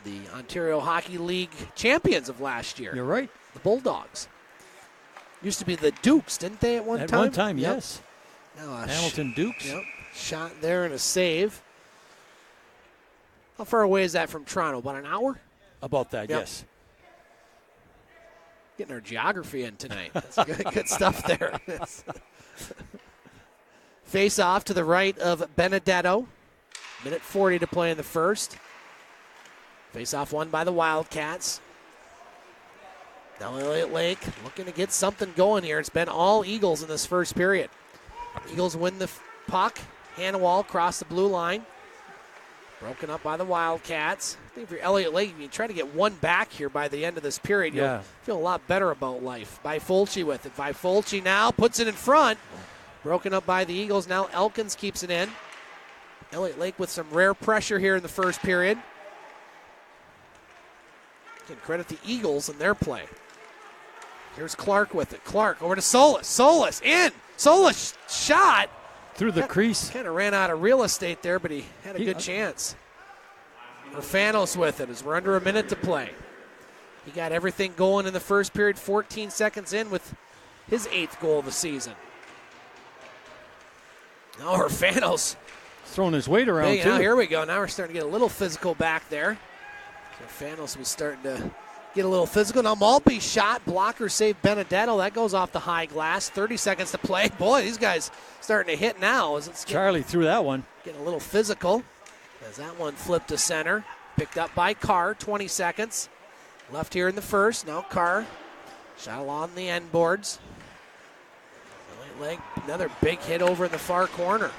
The Ontario Hockey League champions of last year. You're right. The Bulldogs. Used to be the Dukes, didn't they, at one time? At one time, Yep. yes. Now, Hamilton Dukes. Yep. Shot there and a save. How far away is that from Toronto? About an hour? About that, Yep. yes. Getting our geography in tonight. That's good stuff there. Face off to the right of Benedetto. Minute 40 to play in the first. Face off won by the Wildcats. Now Elliot Lake looking to get something going here. It's been all Eagles in this first period. Eagles win the puck. Hanwall across the blue line. Broken up by the Wildcats. I think for Elliot Lake, if you try to get one back here by the end of this period, you'll feel a lot better about life. By Fulci with it. By Fulci now puts it in front. Broken up by the Eagles. Now Elkins keeps it in. Elliot Lake with some rare pressure here in the first period. Can credit the Eagles in their play. Here's Clark with it. Clark over to Solis. Solis in. Solis shot. Through the crease. Kind of ran out of real estate there, but he had a good chance. Orfanos with it as we're under a minute to play. He got everything going in the first period, 14 seconds in with his 8th goal of the season. Now Orfanos. Throwing his weight around, too. Now here we go. Now we're starting to get a little physical back there. So Orfanos was starting to get a little physical. Now Maltby shot, blocker saved Benedetto. That goes off the high glass. 30 seconds to play. Boy, these guys starting to hit now. Charlie threw that one. Getting a little physical as that one flipped to center. Picked up by Carr, 20 seconds. Left here in the first. Now Carr shot along the end boards. Right leg, another big hit over in the far corner.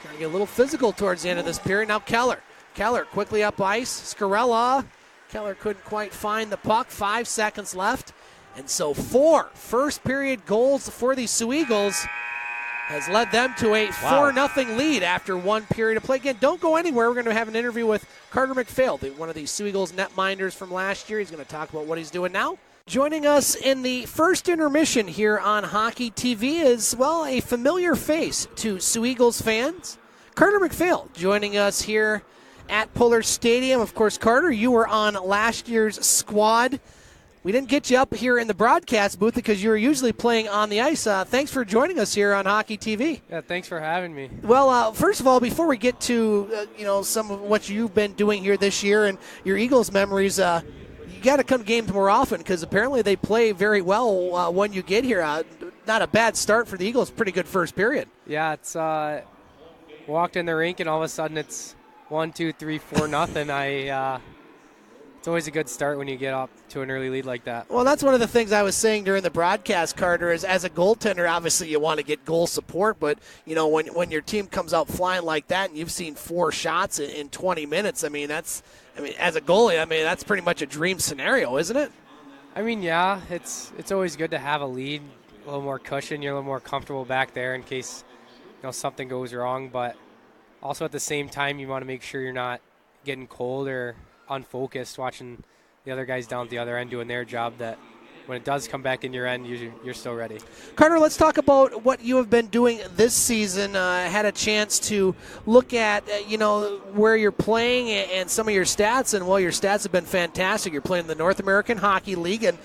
Trying to get a little physical towards the end of this period. Now Keller quickly up ice. Scarella. Keller couldn't quite find the puck. 5 seconds left. And so 4 first period goals for the Sioux Eagles has led them to a 4-0 lead after 1 period of play. Again, don't go anywhere. We're going to have an interview with Carter McPhail, one of the Sioux Eagles netminders from last year. He's going to talk about what he's doing now. Joining us in the first intermission here on Hockey TV is, well, a familiar face to Sioux Eagles fans. Carter McPhail joining us here at Pullar Stadium. Of course, Carter, you were on last year's squad. We didn't get you up here in the broadcast booth because you were usually playing on the ice. Thanks for joining us here on Hockey TV. Yeah, thanks for having me. Well, first of all, before we get to some of what you've been doing here this year and your Eagles memories, you got to come to games more often because apparently they play very well when you get here. Not a bad start for the Eagles. Pretty good first period. Yeah, it's walked in the rink and all of a sudden it's 1, 2, 3, 4, nothing. It's always a good start when you get up to an early lead like that. Well, that's one of the things I was saying during the broadcast, Carter, is as a goaltender, obviously you want to get goal support, but when your team comes out flying like that and you've seen 4 shots in 20 minutes, as a goalie, that's pretty much a dream scenario, isn't it? Yeah, it's always good to have a lead, a little more cushion, you're a little more comfortable back there in case something goes wrong, but also at the same time you want to make sure you're not getting cold or unfocused watching the other guys down at the other end doing their job, that when it does come back in your end, you're still ready. Carter, let's talk about what you have been doing this season. Had a chance to look at, where you're playing and some of your stats, and, well, your stats have been fantastic. You're playing in the North American Hockey League, and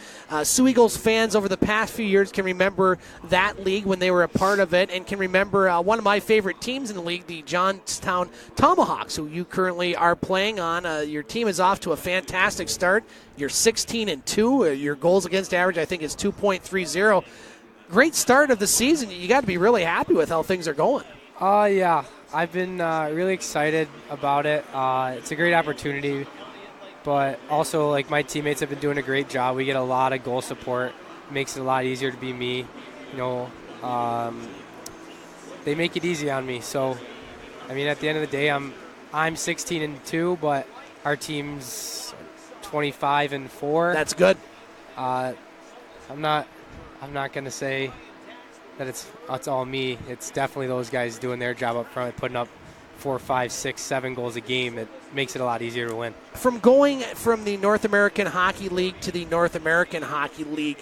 Sioux Eagles fans over the past few years can remember that league when they were a part of it, and can remember one of my favorite teams in the league, the Johnstown Tomahawks, who you currently are playing on. Your team is off to a fantastic start. You're 16-2. Your goals against average, I think, is 2.30. Great start of the season. You got to be really happy with how things are going. Yeah. I've been really excited about it. It's a great opportunity, but also, my teammates have been doing a great job. We get a lot of goal support. It makes it a lot easier to be me. They make it easy on me. So, at the end of the day, I'm 16-2, but our team's 25-4. That's good. I'm not going to say that it's all me. It's definitely those guys doing their job up front, putting up 4, 5, 6, 7 goals a game. It makes it a lot easier to win. From going from the North American Hockey League to the North American Hockey League,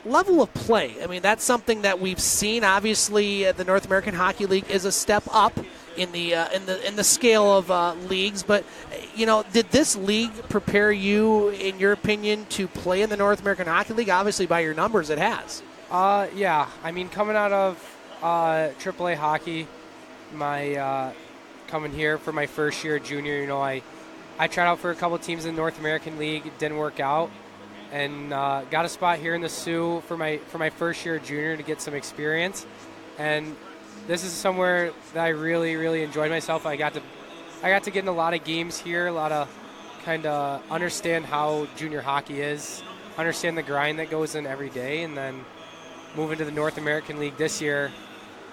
level of play, that's something that we've seen. Obviously, the North American Hockey League is a step up in the scale of leagues, but did this league prepare you, in your opinion, to play in the North American Hockey League? Obviously, by your numbers, it has. Yeah. Coming out of AAA hockey, coming here for my first year junior, I tried out for a couple teams in the North American League. It didn't work out, and got a spot here in the Sioux for my first year junior to get some experience. And this is somewhere that I really, really enjoyed myself. I got to get in a lot of games here, a lot of kind of understand how junior hockey is, understand the grind that goes in every day, and then moving to the North American League this year,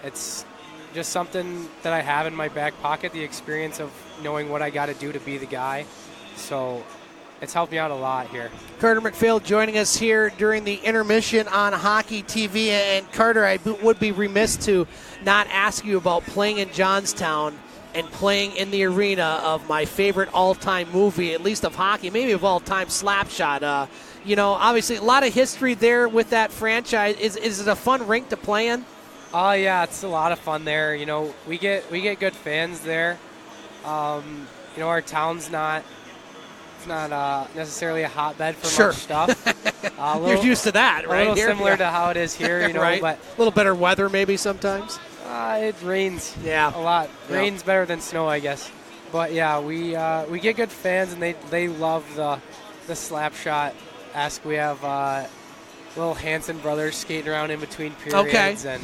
it's just something that I have in my back pocket, the experience of knowing what I got to do to be the guy. So it's helped me out a lot here. Carter McPhail joining us here during the intermission on Hockey TV. And Carter, I would be remiss to not ask you about playing in Johnstown and playing in the arena of my favorite all-time movie, at least of hockey, maybe of all time, Slapshot. Obviously a lot of history there with that franchise. Is it a fun rink to play in? Yeah, it's a lot of fun there. We get good fans there. Our town's not necessarily a hotbed for much stuff. You're used to that, right? A little similar to how it is here, right? But a little better weather maybe sometimes. It rains. Yeah, a lot. Yeah. Rain's better than snow, I guess. But yeah, we get good fans, and they love the Slapshot esque. We have little Hanson brothers skating around in between periods, and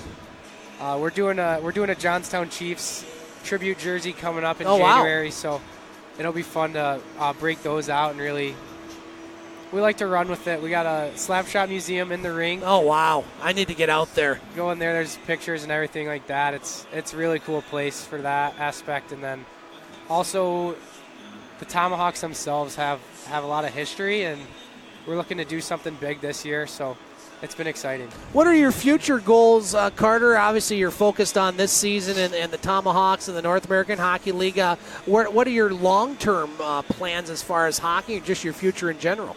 we're doing a Johnstown Chiefs tribute jersey coming up in January. So it'll be fun to break those out, and really, we like to run with it. We got a Slapshot Museum in the ring. Oh, wow. I need to get out there. Go in there, there's pictures and everything like that. It's a really cool place for that aspect. And then also the Tomahawks themselves have a lot of history, and we're looking to do something big this year, so it's been exciting. What are your future goals, Carter? Obviously, you're focused on this season and the Tomahawks and the North American Hockey League. What are your long-term plans as far as hockey or just your future in general?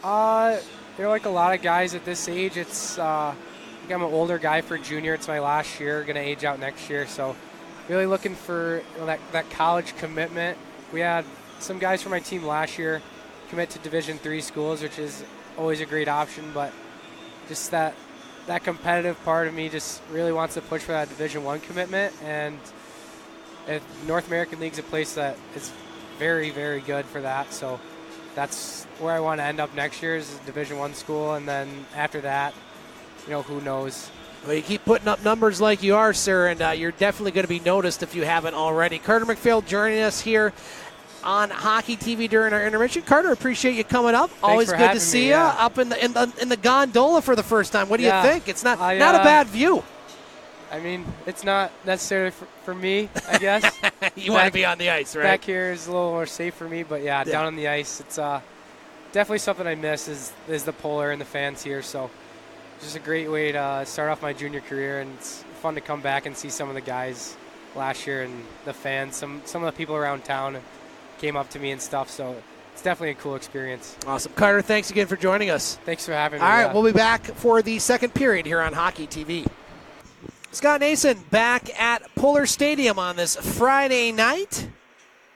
They're like a lot of guys at this age. It's I think I'm an older guy for junior. It's my last year, going to age out next year. So really looking for that college commitment. We had some guys from my team last year commit to Division III schools, which is always a great option, but just that competitive part of me just really wants to push for that Division I commitment. And North American League's a place that is very, very good for that. So that's where I want to end up next year, is a Division I school, and then after that, who knows. Well, you keep putting up numbers like you are, sir, and you're definitely going to be noticed if you haven't already. Carter McPhail joining us here on Hockey TV during our intermission. Carter, appreciate you coming up. Thanks Always for good to having see me, you up in the gondola for the first time. What do you think? It's not a bad view. I mean, it's not necessarily for me, I guess. You want to be on the ice, right? Back here is a little more safe for me, but down on the ice, it's definitely something I miss is the Pullar and the fans here. So just a great way to start off my junior career, and it's fun to come back and see some of the guys last year and the fans. Some of the people around town came up to me and stuff, so it's definitely a cool experience. Awesome. Carter, thanks again for joining us. Thanks for having me. All right, we'll be back for the second period here on Hockey TV. Scott Nason back at Pullar Stadium on this Friday night.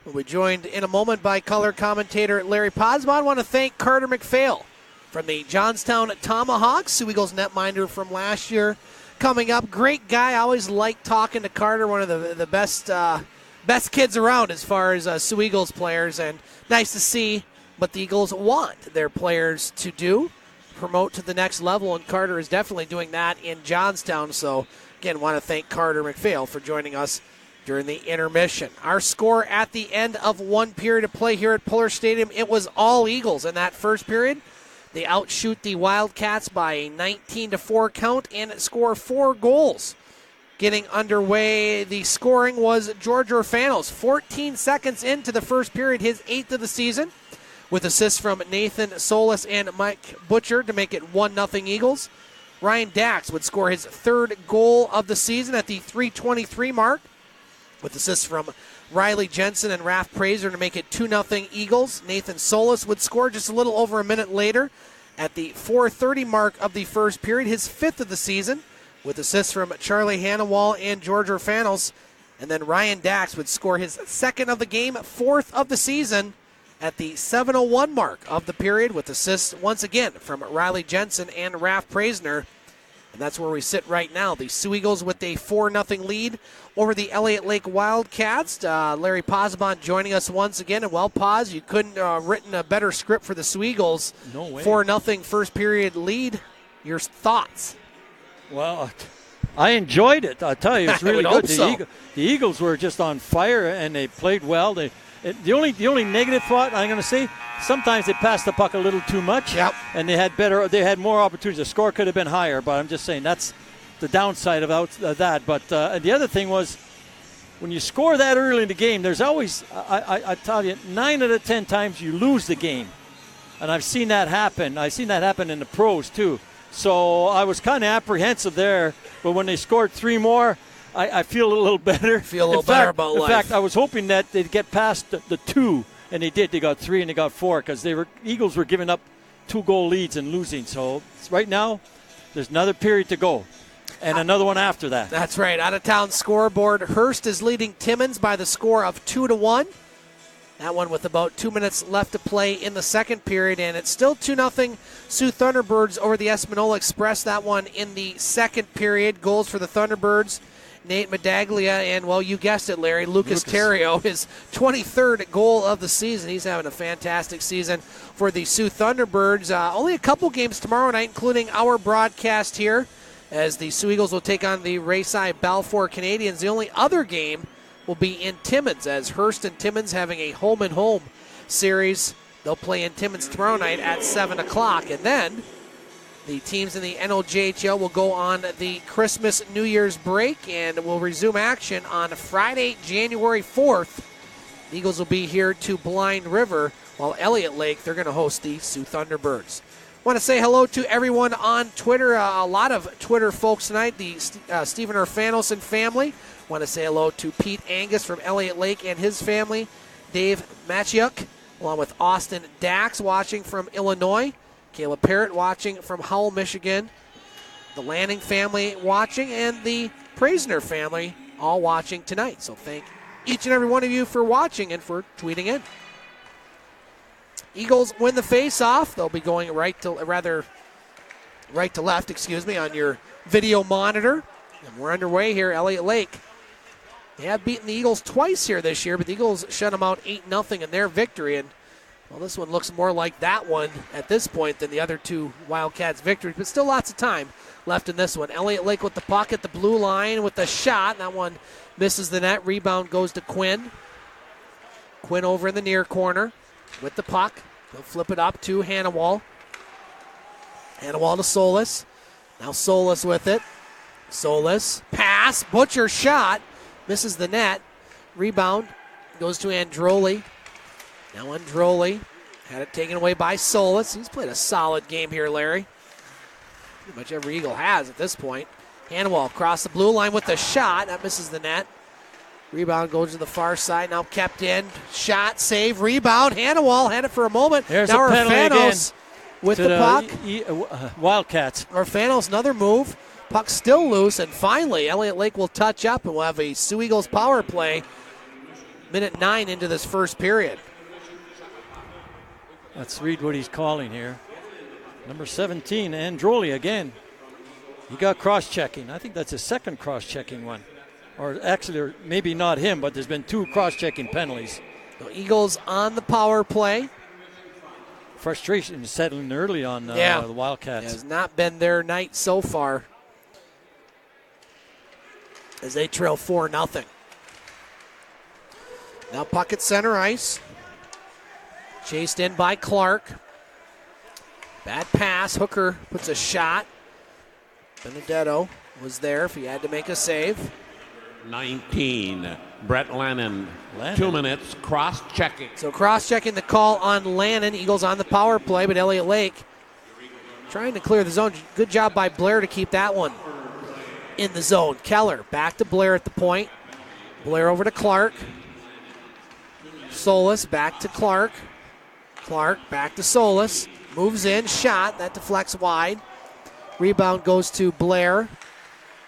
We'll be joined in a moment by color commentator Larry Posbon. I want to thank Carter McPhail from the Johnstown Tomahawks, Sioux Eagles netminder from last year. Coming up, great guy. I always like talking to Carter, one of the best kids around as far as Sioux Eagles players, and nice to see what the Eagles want their players to do, promote to the next level, and Carter is definitely doing that in Johnstown. So again, want to thank Carter McPhail for joining us during the intermission. Our score at the end of one period of play here at Pullar Stadium, it was all Eagles in that first period. They outshoot the Wildcats by a 19-4 count and score 4 goals. Getting underway, the scoring was George Orfanos, 14 seconds into the first period, his 8th of the season, with assists from Nathan Solis and Mike Butcher to make it 1-0 Eagles. Ryan Dacks would score his 3rd goal of the season at the 3:23 mark, with assists from Riley Jensen and Raph Praser to make it 2-0 Eagles. Nathan Solis would score just a little over a minute later at the 4:30 mark of the first period, his 5th of the season, with assists from Charlie Hannawall and George Orfanos. And then Ryan Dacks would score his 2nd of the game, 4th of the season, at the 7:01 mark of the period, with assists once again from Riley Jensen and Raph Praisner. And that's where we sit right now. The Sioux Eagles with a 4-0 lead over the Elliot Lake Wildcats. Larry Posbon joining us once again. And, well, Paz, you couldn't written a better script for the Sioux Eagles. No way. 4-0 first period lead. Your thoughts? Well, I enjoyed it. I'll tell you, it's really good. The Eagles were just on fire, and they played well. The only negative thought I'm going to say, sometimes they passed the puck a little too much, and they had more opportunities. The score could have been higher, but I'm just saying that's the downside of that. But the other thing was, when you score that early in the game, there's always, I tell you, 9 out of 10 times you lose the game, and I've seen that happen. I've seen that happen in the pros too. So I was kind of apprehensive there, but when they scored 3 more, I feel a little better. Better about life. In fact, I was hoping that they'd get past the 2, and they did. They got 3 and they got 4 because Eagles were giving up 2-goal leads and losing. So right now, there's another period to go, and another one after that. That's right. Out-of-town scoreboard. Hurst is leading Timmins by the score of 2-1. That one with about 2 minutes left to play in the second period, and it's still 2-0 Sioux Thunderbirds over the Espanola Express. That one in the second period. Goals for the Thunderbirds. Nate Medaglia, and, well, you guessed it, Larry, Lucas Terrio, his 23rd goal of the season. He's having a fantastic season for the Sioux Thunderbirds. Only a couple games tomorrow night, including our broadcast here, as the Sioux Eagles will take on the Rayside Balfour Canadians. The only other game will be in Timmins, as Hearst and Timmins having a home-and-home series. They'll play in Timmins tomorrow night at 7 o'clock, and then the teams in the NOJHL will go on the Christmas New Year's break and will resume action on Friday, January 4th. The Eagles will be here to Blind River, while Elliot Lake, they're going to host the Sioux Thunderbirds. Want to say hello to everyone on Twitter. A lot of Twitter folks tonight. The Stephen Urfanos and family. Want to say hello to Pete Angus from Elliot Lake and his family. Dave Machiuk, along with Austin Dacks watching from Illinois. Caleb Parrott watching from Howell, Michigan. The Lanning family watching, and the Praisner family all watching tonight. So thank each and every one of you for watching and for tweeting in. Eagles win the face-off. They'll be going right to left, on your video monitor. And we're underway here, Elliot Lake. They have beaten the Eagles twice here this year, but the Eagles shut them out 8-0 in their victory. And, well, this one looks more like that one at this point than the other two Wildcats victories, but still lots of time left in this one. Elliot Lake with the puck at the blue line with the shot. That one misses the net. Rebound goes to Quinn. Quinn over in the near corner with the puck. They'll flip it up to Hannawall. Hannawall to Solis. Now Solis with it. Solis. Pass. Butcher shot. Misses the net. Rebound goes to Androli. Now Androli had it taken away by Solis. He's played a solid game here, Larry. Pretty much every Eagle has at this point. Hannawall across the blue line with the shot. That misses the net. Rebound goes to the far side. Now kept in. Shot, save, rebound. Hannawall had it for a moment. There's now a penalty again with to the puck. Wildcats. Orfanos, another move. Puck still loose. And finally, Elliot Lake will touch up and we'll have a Sioux Eagles power play. Minute 9 into this first period. Let's read what he's calling here. Number 17, Androli again. He got cross-checking. I think that's his second cross-checking one. Or actually, or maybe not him, but there's been 2 cross-checking penalties. So Eagles on the power play. Frustration settling early on the Wildcats. It has not been their night so far as they trail 4-0. Now puck at center ice. Chased in by Clark. Bad pass. Hooker puts a shot. Benedetto was there if he had to make a save. 19, Brett Lannon. 2 minutes, cross-checking. So cross-checking the call on Lannon. Eagles on the power play, but Elliot Lake trying to clear the zone. Good job by Blair to keep that one in the zone. Keller back to Blair at the point. Blair over to Clark. Solis back to Clark. Clark back to Solis. Moves in, shot. That deflects wide. Rebound goes to Blair.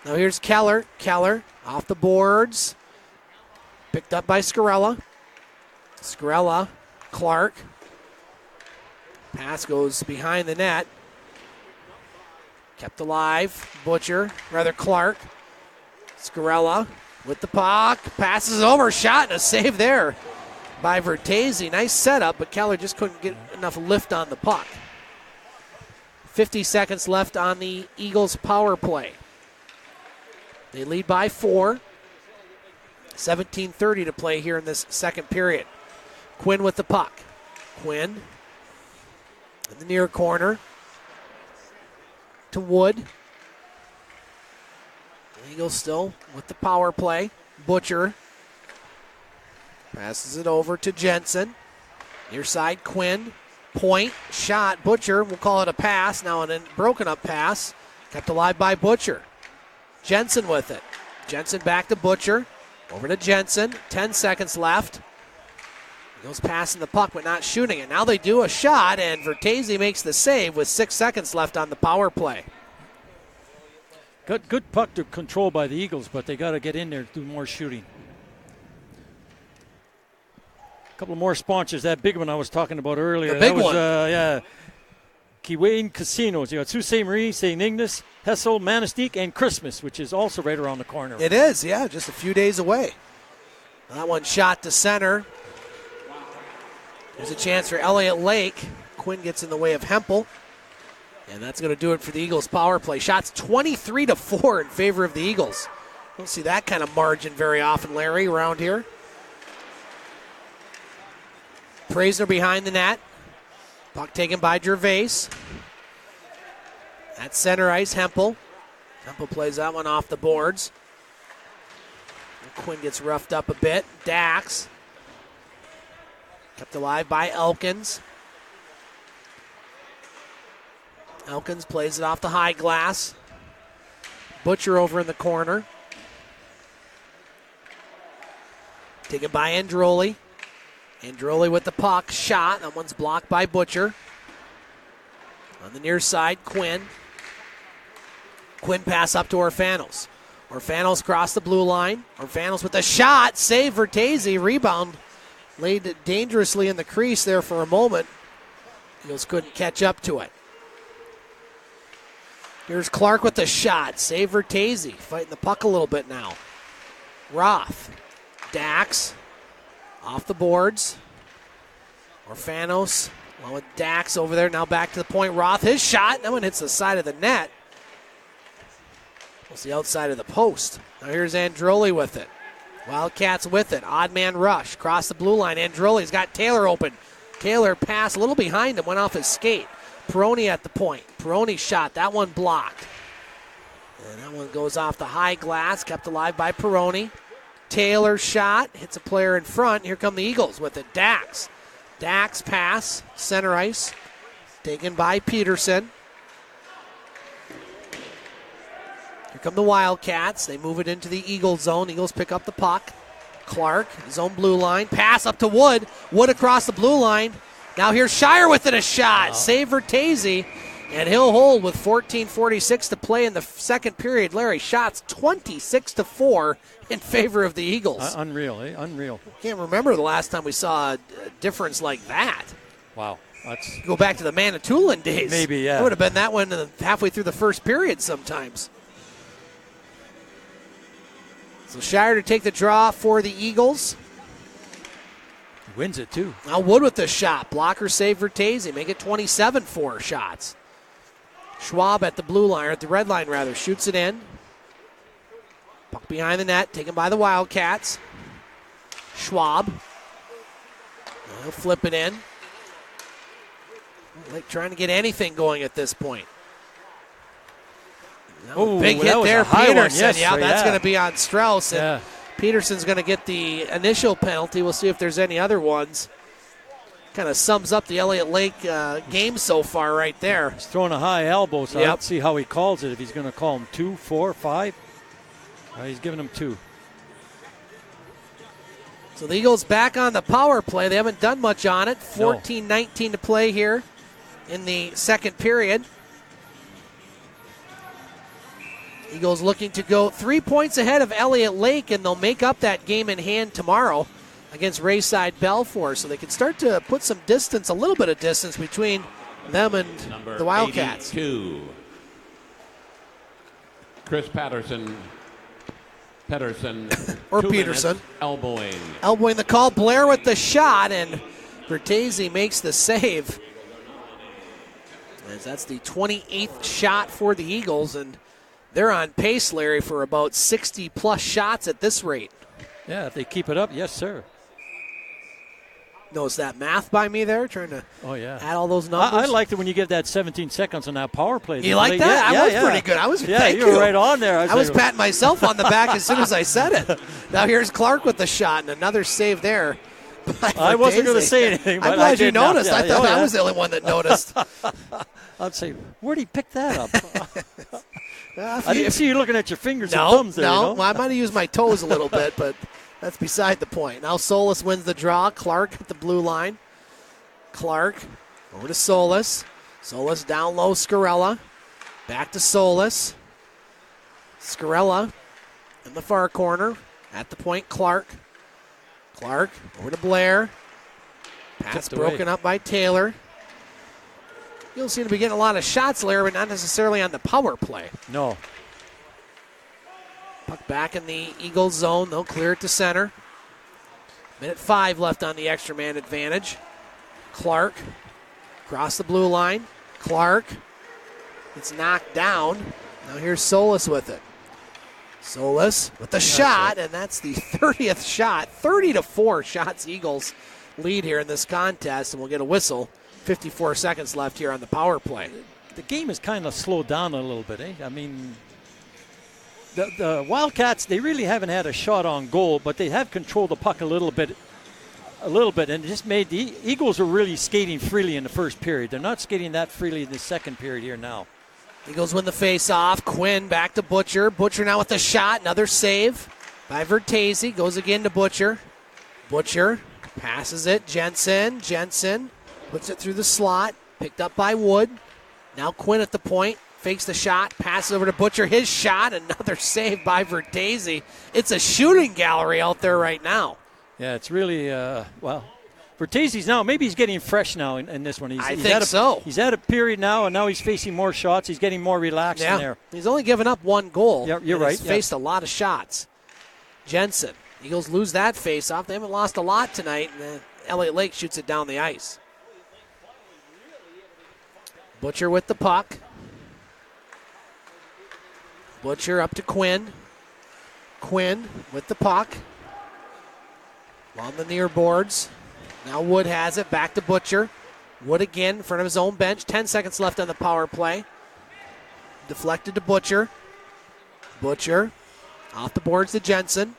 Now here's Keller. Keller off the boards. Picked up by Scarella. Scarella, Clark. Pass goes behind the net. Kept alive. Clark. Scarella with the puck. Passes over. Shot and a save there by Vertese. Nice setup, but Keller just couldn't get enough lift on the puck. 50 seconds left on the Eagles' power play. They lead by 4. 17:30 to play here in this second period. Quinn with the puck. Quinn in the near corner to Wood. The Eagles still with the power play. Butcher passes it over to Jensen. Near side, Quinn. Point, shot, Butcher. We'll call it a pass. Now a broken up pass. Kept alive by Butcher. Jensen with it. Jensen back to Butcher. Over to Jensen. 10 seconds left. Eagles passing the puck but not shooting it. Now they do a shot, and Vertese makes the save with 6 seconds left on the power play. Good puck to control by the Eagles, but they got to get in there to do more shooting. A couple more sponsors. That big one I was talking about earlier. The big one. Yeah. Keewaydin Casinos. You got Sault Ste. Marie, St. Ignace, Hessel, Manistee, and Christmas, which is also right around the corner. It is, yeah, just a few days away. That one shot to center. There's a chance for Elliot Lake. Quinn gets in the way of Hempel. And that's going to do it for the Eagles' power play. Shots 23-4 in favor of the Eagles. Don't see that kind of margin very often, Larry, around here. Praisner behind the net. Puck taken by Gervais. At center ice, Hempel. Hempel plays that one off the boards. And Quinn gets roughed up a bit. Dacks. Kept alive by Elkins. Elkins plays it off the high glass. Butcher over in the corner. Taken by Androli. Androli with the puck. Shot. That one's blocked by Butcher. On the near side, Quinn. Quinn pass up to Orfanos. Orfanos across the blue line. Orfanos with a shot. Save Vertese. Rebound. Laid dangerously in the crease there for a moment. Eagles couldn't catch up to it. Here's Clark with the shot. Save Vertese. Fighting the puck a little bit now. Roth. Dacks. Off the boards. Orfanos. Along with Dacks over there. Now back to the point. Roth. His shot. That one hits the side of the net. It's the outside of the post. Now here's Androli with it. Wildcats with it. Odd man rush. Cross the blue line. Androli's got Taylor open. Taylor passed a little behind him. Went off his skate. Peroni at the point. Peroni shot. That one blocked. And that one goes off the high glass. Kept alive by Peroni. Taylor shot. Hits a player in front. Here come the Eagles with it. Dacks. Dacks pass. Center ice. Taken by Peterson. Here come the Wildcats. They move it into the Eagle zone. Eagles pick up the puck. Clark, zone blue line. Pass up to Wood. Wood across the blue line. Now here's Shire with it, a shot. Wow. Save Vertese, and he'll hold with 14:46 to play in the second period. Larry, shots 26-4 in favor of the Eagles. Unreal, eh? Unreal. Can't remember the last time we saw a difference like that. Wow. Go back to the Manitoulin days. Maybe, yeah. It would have been that one halfway through the first period sometimes. So Shire to take the draw for the Eagles. Wins it, too. Now Wood with the shot. Blocker save Vertese. Make it 27-4 shots. Schwab at the blue line, or at the red line, rather. Shoots it in. Puck behind the net. Taken by the Wildcats. Schwab. He'll flip it in. Like trying to get anything going at this point. Oh, big hit there, Peterson. Yes, yeah, that's yeah. going to be on Strauss. And Peterson's going to get the initial penalty. We'll see if there's any other ones. Kind of sums up the Elliot Lake game so far right there. He's throwing a high elbow, so let's see how he calls it. If he's going to call him 2, 4, 5. He's giving him 2. So the Eagles back on the power play. They haven't done much on it. 14-19 to play here in the second period. Eagles looking to go 3 points ahead of Elliot Lake, and they'll make up that game in hand tomorrow against Rayside Balfour. So they can start to put some distance, a little bit of distance between them and the Wildcats. 82. Chris Pedersen or Peterson. Elbowing the call. Blair with the shot, and Vertese makes the save. As that's the 28th shot for the Eagles, and they're on pace, Larry, for about 60-plus shots at this rate. Yeah, if they keep it up, yes, sir. Notice that math by me there, trying to add all those numbers. I liked it when you give that 17 seconds on that power play. You like that? I was pretty good. You were right on there. I was patting myself on the back as soon as I said it. Now here's Clark with the shot, and another save there. I wasn't going to say anything, but I'm glad you noticed. I thought I was the only one that noticed. I'd say, where'd he pick that up? I didn't see you looking at your fingers and thumbs there. No, well, I might have used my toes a little bit, but that's beside the point. Now Solis wins the draw. Clark at the blue line. Clark over to Solis. Solis down low, Scarella. Back to Solis. Scarella in the far corner. At the point, Clark. Clark over to Blair. Pass broken up by Taylor. Eagles seem to be getting a lot of shots, Larry, but not necessarily on the power play. No. Puck back in the Eagles zone. They'll clear it to center. Minute 5 left on the extra man advantage. Clark across the blue line. Clark gets knocked down. Now here's Solis with it. Solis with the shot, and that's the 30th shot. 30-4 shots Eagles lead here in this contest, and we'll get a whistle. 54 seconds left here on the power play. The game has kind of slowed down a little bit, eh? I mean, the Wildcats, they really haven't had a shot on goal, but they have controlled the puck a little bit, and it just made the Eagles are really skating freely in the first period. They're not skating that freely in the second period here now. Eagles win the face-off. Quinn back to Butcher. Butcher now with the shot. Another save by Vertese. Goes again to Butcher. Butcher passes it. Jensen puts it through the slot. Picked up by Wood. Now Quinn at the point. Fakes the shot. Passes over to Butcher. His shot. Another save by Vertese. It's a shooting gallery out there right now. Yeah, it's really, Vertese's now, maybe he's getting fresh now in this one. I think so. He's at a period now, and now he's facing more shots. He's getting more relaxed in there. He's only given up one goal. Yeah, you're right. He's faced a lot of shots. Jensen. Eagles lose that face-off. They haven't lost a lot tonight, and Elliot Lake shoots it down the ice. Butcher with the puck. Butcher up to Quinn. Quinn with the puck. On the near boards. Now Wood has it. Back to Butcher. Wood again in front of his own bench. 10 seconds left on the power play. Deflected to Butcher. Butcher off the boards to Jensen.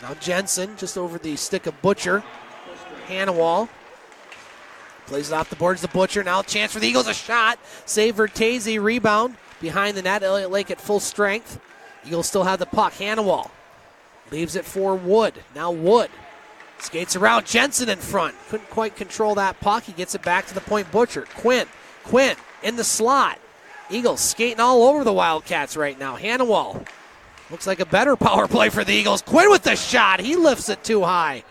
Now Jensen just over the stick of Butcher. Hannawall plays it off the boards to Butcher. Now a chance for the Eagles. A shot. Save Vertese. Rebound behind the net. Elliot Lake at full strength. Eagles still have the puck. Hannawall leaves it for Wood. Now Wood skates around. Jensen in front. Couldn't quite control that puck. He gets it back to the point. Butcher. Quinn in the slot. Eagles skating all over the Wildcats right now. Hannawall. Looks like a better power play for the Eagles. Quinn with the shot. He lifts it too high.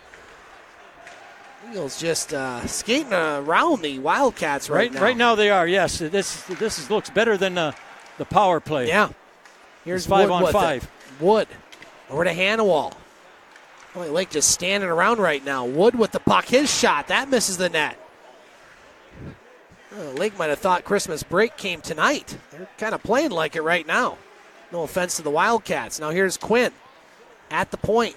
Eagles just skating around the Wildcats right now. Right now they are, yes. This looks better than the power play. Yeah. Here's 5-on-5. Wood over to Hannawall. Lake just standing around right now. Wood with the puck. His shot. That misses the net. Lake might have thought Christmas break came tonight. They're kind of playing like it right now. No offense to the Wildcats. Now here's Quinn at the point.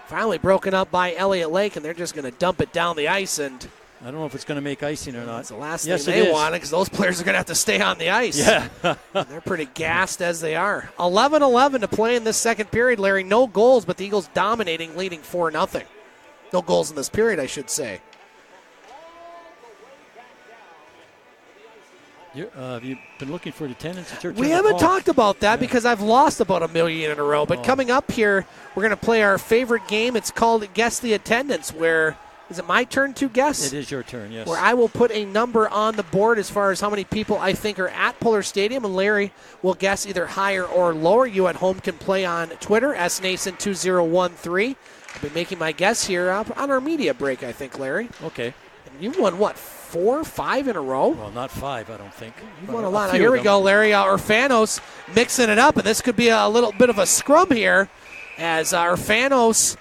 Finally broken up by Elliot Lake, and they're just going to dump it down the ice. And I don't know if it's going to make icing or not. That's the last thing they wanted, because those players are going to have to stay on the ice. Yeah. They're pretty gassed as they are. 11-11 to play in this second period, Larry. No goals, but the Eagles dominating, leading 4-0. No goals in this period, I should say. Have you been looking for the attendance at church? We haven't talked about that because I've lost about 1 million in a row. But coming up here, we're going to play our favorite game. It's called Guess the Attendance, where is it my turn to guess? It is your turn, yes. Where I will put a number on the board as far as how many people I think are at Pullar Stadium, and Larry will guess either higher or lower. You at home can play on Twitter, snason2013. I'll be making my guess here on our media break, I think, Larry. Okay. And you've won, what, 4 or 5 in a row? Well, not 5, I don't think. You've won a lot. Now, here we go, Larry. Orfanos mixing it up, and this could be a little bit of a scrum here as Orfanos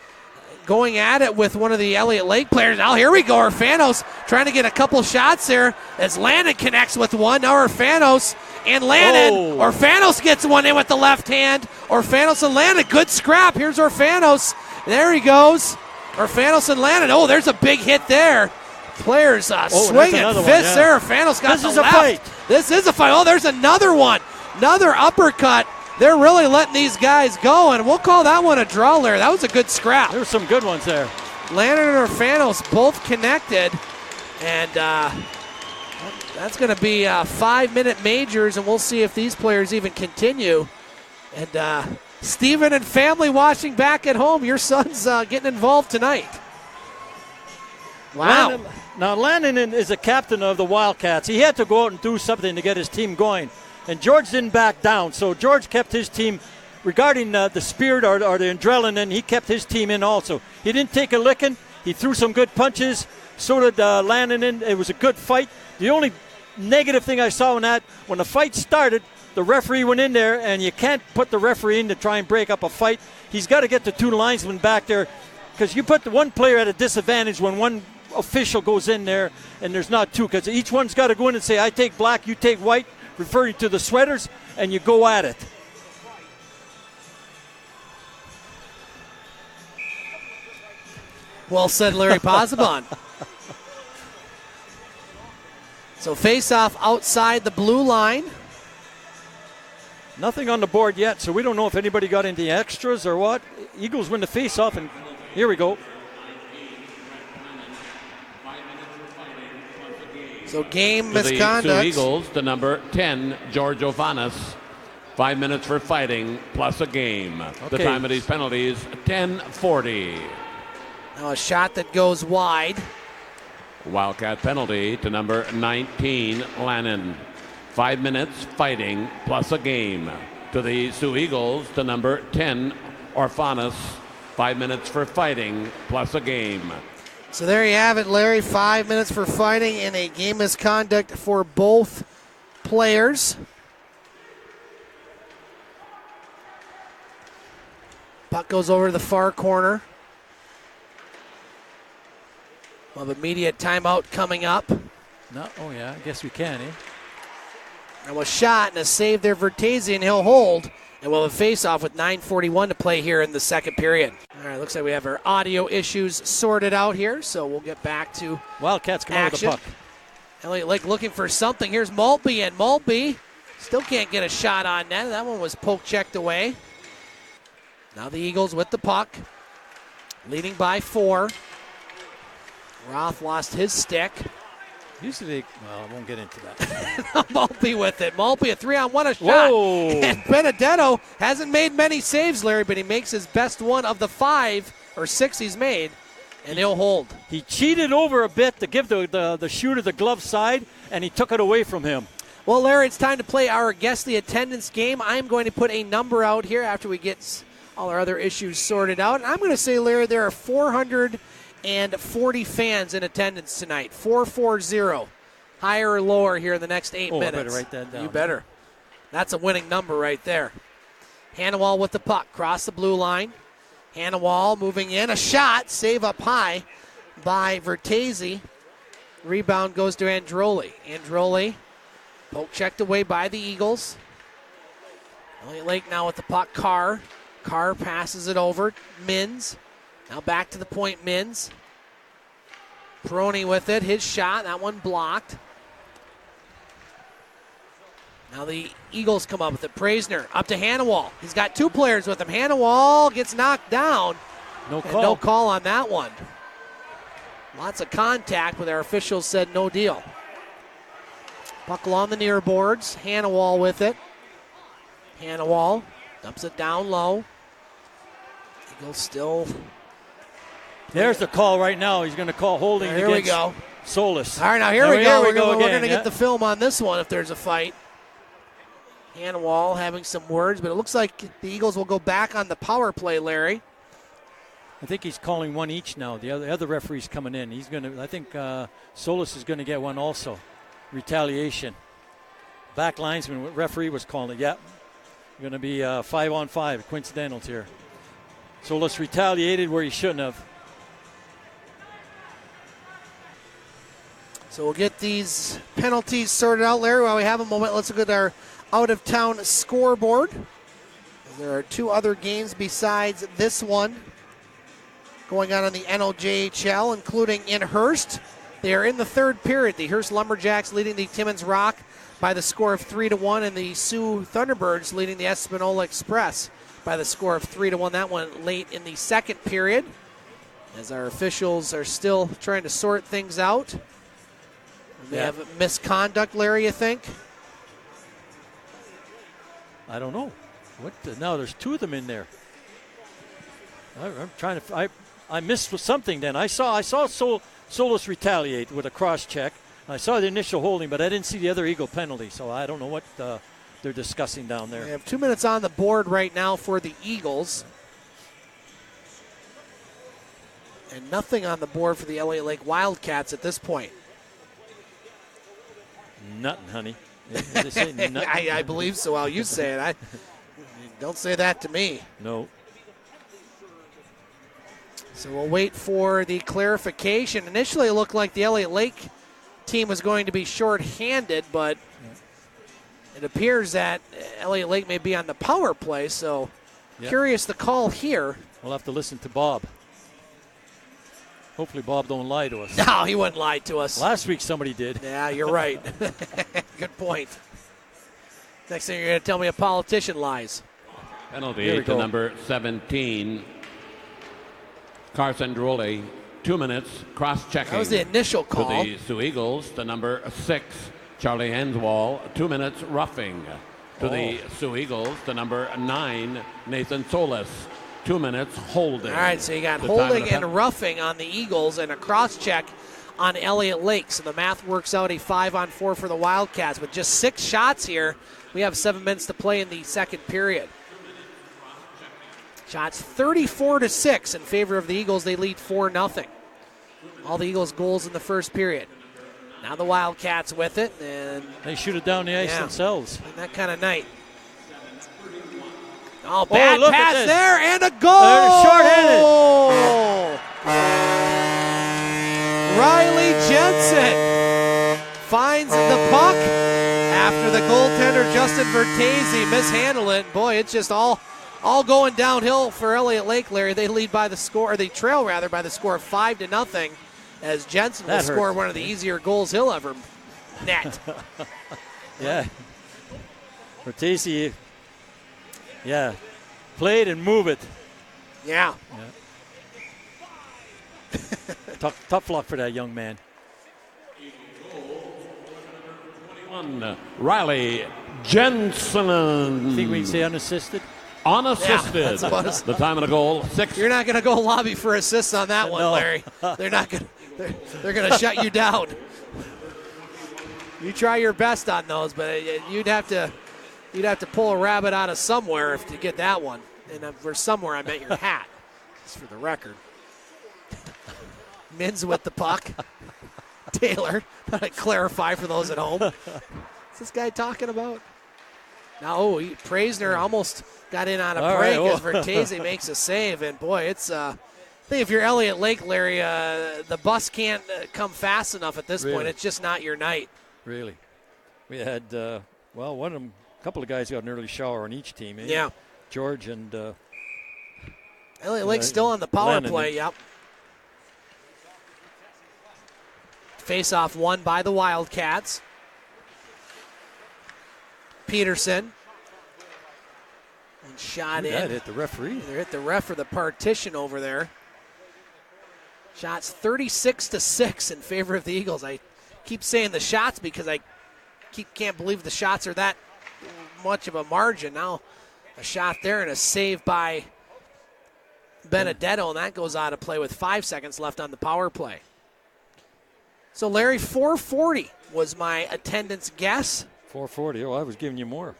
going at it with one of the Elliot Lake players. Now here we go, Orfanos trying to get a couple shots there as Landon connects with one. Now Orfanos and Landon. Oh. Orfanos gets one in with the left hand. Orfanos and Landon, good scrap. Here's Orfanos. There he goes. Orfanos and Landon. Oh, there's a big hit there. Players swinging fists there. Orfanos got the left. This is a fight. This is a fight. Oh, there's another one. Another uppercut. They're really letting these guys go, and we'll call that one a draw, Larry. That was a good scrap. There were some good ones there. Landon and Orfanos both connected, and that's going to be 5-minute majors, and we'll see if these players even continue. And Stephen and family watching back at home, your son's getting involved tonight. Wow. Landon is a captain of the Wildcats. He had to go out and do something to get his team going. And George didn't back down, so George kept his team, regarding the spirit or the adrenaline, he kept his team in also. He didn't take a licking. He threw some good punches, So did Lannon. It was a good fight. The only negative thing I saw in that, when the fight started, the referee went in there, and you can't put the referee in to try and break up a fight. He's got to get the two linesmen back there, because you put the one player at a disadvantage when one official goes in there and there's not two, because each one's got to go in and say, I take black, you take white, referring to the sweaters, and you go at it. Well said, Larry Pozzebon. So face-off outside the blue line. Nothing on the board yet, so we don't know if anybody got into the extras or what. Eagles win the face-off, and here we go. So game To misconduct. the Sioux Eagles, the number 10, George Ovanas. 5 minutes for fighting plus a game. The Okay. time of these penalties, 10:40. Now a shot that goes wide. Wildcat penalty to number 19, Lannon. 5 minutes fighting plus a game. To the Sioux Eagles, the number 10, Orphanis. 5 minutes for fighting plus a game. So there you have it, Larry. 5 minutes for fighting and a game misconduct for both players. Puck goes over to the far corner. We'll have immediate timeout coming up. No, oh yeah, I guess we can, eh? Now a shot and a save there for Vertese, and he'll hold. And we'll have a face-off with 9:41 to play here in the second period. All right, looks like we have our audio issues sorted out here, so we'll get back to Wildcats come out with the puck. Elliot Lake looking for something. Here's Maltby, and Maltby still can't get a shot on net. That one was poke-checked away. Now the Eagles with the puck, leading by 4. Roth lost his stick. Usually, well, I won't get into that. Maltby with it. Maltby a 3-on-1, a shot. Whoa. And Benedetto hasn't made many saves, Larry, but he makes his best one of the 5 or 6 he's made, and he'll hold. He cheated over a bit to give the shooter the glove side, and he took it away from him. Well, Larry, it's time to play our Guess the Attendance game. I'm going to put a number out here after we get all our other issues sorted out. And I'm going to say, Larry, there are 440 fans in attendance tonight. 440. Higher or lower here in the next 8 minutes. I better write that down. You better. That's a winning number right there. Hannawall with the puck. Cross the blue line. Hannawall moving in. A shot. Save up high by Vertese. Rebound goes to Androli. Androli poke checked away by the Eagles. Elliot Lake now with the puck. Carr passes it over. Mins. Now back to the point, Mins. Peroni with it. His shot. That one blocked. Now the Eagles come up with it. Praisner up to Hannawall. He's got 2 players with him. Hannawall gets knocked down. No call. No call on that one. Lots of contact, but our officials said no deal. Puck along the near boards. Hannawall with it. Hannawall dumps it down low. Eagles still. There's the call right now. He's going to call holding Here we against go. Solis. All right, now here we go. We're going again, to get the film on this one if there's a fight. Hannawall having some words, but it looks like the Eagles will go back on the power play, Larry. I think he's calling one each now. The other referee's coming in. He's going to. I think Solis is going to get one also. Retaliation. Back linesman referee was calling it. Yep. Going to be 5-on-5. Coincidentals here. Solis retaliated where he shouldn't have. So we'll get these penalties sorted out, Larry. While we have a moment, let's look at our out-of-town scoreboard. There are 2 other games besides this one going on in the NOJHL, including in Hearst. They are in the 3rd period. The Hearst Lumberjacks leading the Timmins Rock by the score of 3-1, and the Sioux Thunderbirds leading the Espanola Express by the score of 3-1. That one late in the 2nd period, as our officials are still trying to sort things out. They have misconduct, Larry, you think? I don't know. No, there's 2 of them in there. I'm trying to. I missed something. Then I saw Solis retaliate with a cross check. I saw the initial holding, but I didn't see the other Eagle penalty. So I don't know what they're discussing down there. We have 2 minutes on the board right now for the Eagles. And nothing on the board for the Elliot Lake Wildcats at this point. Nothing, honey. They say nothing. I believe so. How you say it. Don't say that to me. No. So we'll wait for the clarification. Initially, it looked like the Elliot Lake team was going to be short-handed, but it appears that Elliot Lake may be on the power play. So curious the call here. We'll have to listen to Bob. Hopefully Bob don't lie to us. No, he wouldn't lie to us. Last week somebody did. Yeah, you're right. Good point. Next thing you're going to tell me a politician lies. Penalty to number 17, Carson Droley. 2 minutes, cross-checking. That was the initial call. To the Sioux Eagles, to number 6, Charlie Henswall. 2 minutes, roughing. To the Sioux Eagles, to number 9, Nathan Solis. 2 minutes, holding. All right, so you got holding and roughing on the Eagles and a cross-check on Elliot Lake. So the math works out a 5-on-4 for the Wildcats. With just 6 shots here, we have 7 minutes to play in the second period. Shots 34-6 in favor of the Eagles. They lead 4-0. All the Eagles' goals in the first period. Now the Wildcats with it, and they shoot it down the ice themselves. And that kind of night. Oh, bad pass there, and a goal! They're short-handed. Riley Jensen finds the puck after the goaltender Justin Vertese mishandled it. Boy, it's just all going downhill for Elliot Lake, Larry. They lead by the score, or they trail rather by the score of 5-0, as Jensen will score one of the easier goals he'll ever net. Yeah. Vertese, play it and move it. Yeah. Tough luck for that young man. Riley Jensen. You think we can say unassisted? Unassisted. Yeah, the time of the goal, 6. You're not going to go lobby for assists on that one, Larry. They're not going. They're going to shut you down. You try your best on those, but you'd have to pull a rabbit out of somewhere to get that one. And for somewhere, I meant your hat, just for the record. Mins with the puck. Taylor, thought I'd clarify for those at home. What's this guy talking about? Now, Praisner almost got in on a break as Vertese makes a save. And, boy, it's I think if you're Elliot Lake, Larry, the bus can't come fast enough at this point. It's just not your night. Really. We had, one of them, a couple of guys got an early shower on each team. Yeah. George and Elliot Lake's still on the power play, yep. Face-off won by the Wildcats. Peterson. And shot in. That hit the referee. They hit the ref for the partition over there. Shots 36-6 in favor of the Eagles. I keep saying the shots because I can't believe the shots are that much of a margin. Now a shot there and a save by Benedetto, and that goes out of play with 5 seconds left on the power play. So, Larry, 440 was my attendance guess. 440. Oh, I was giving you more.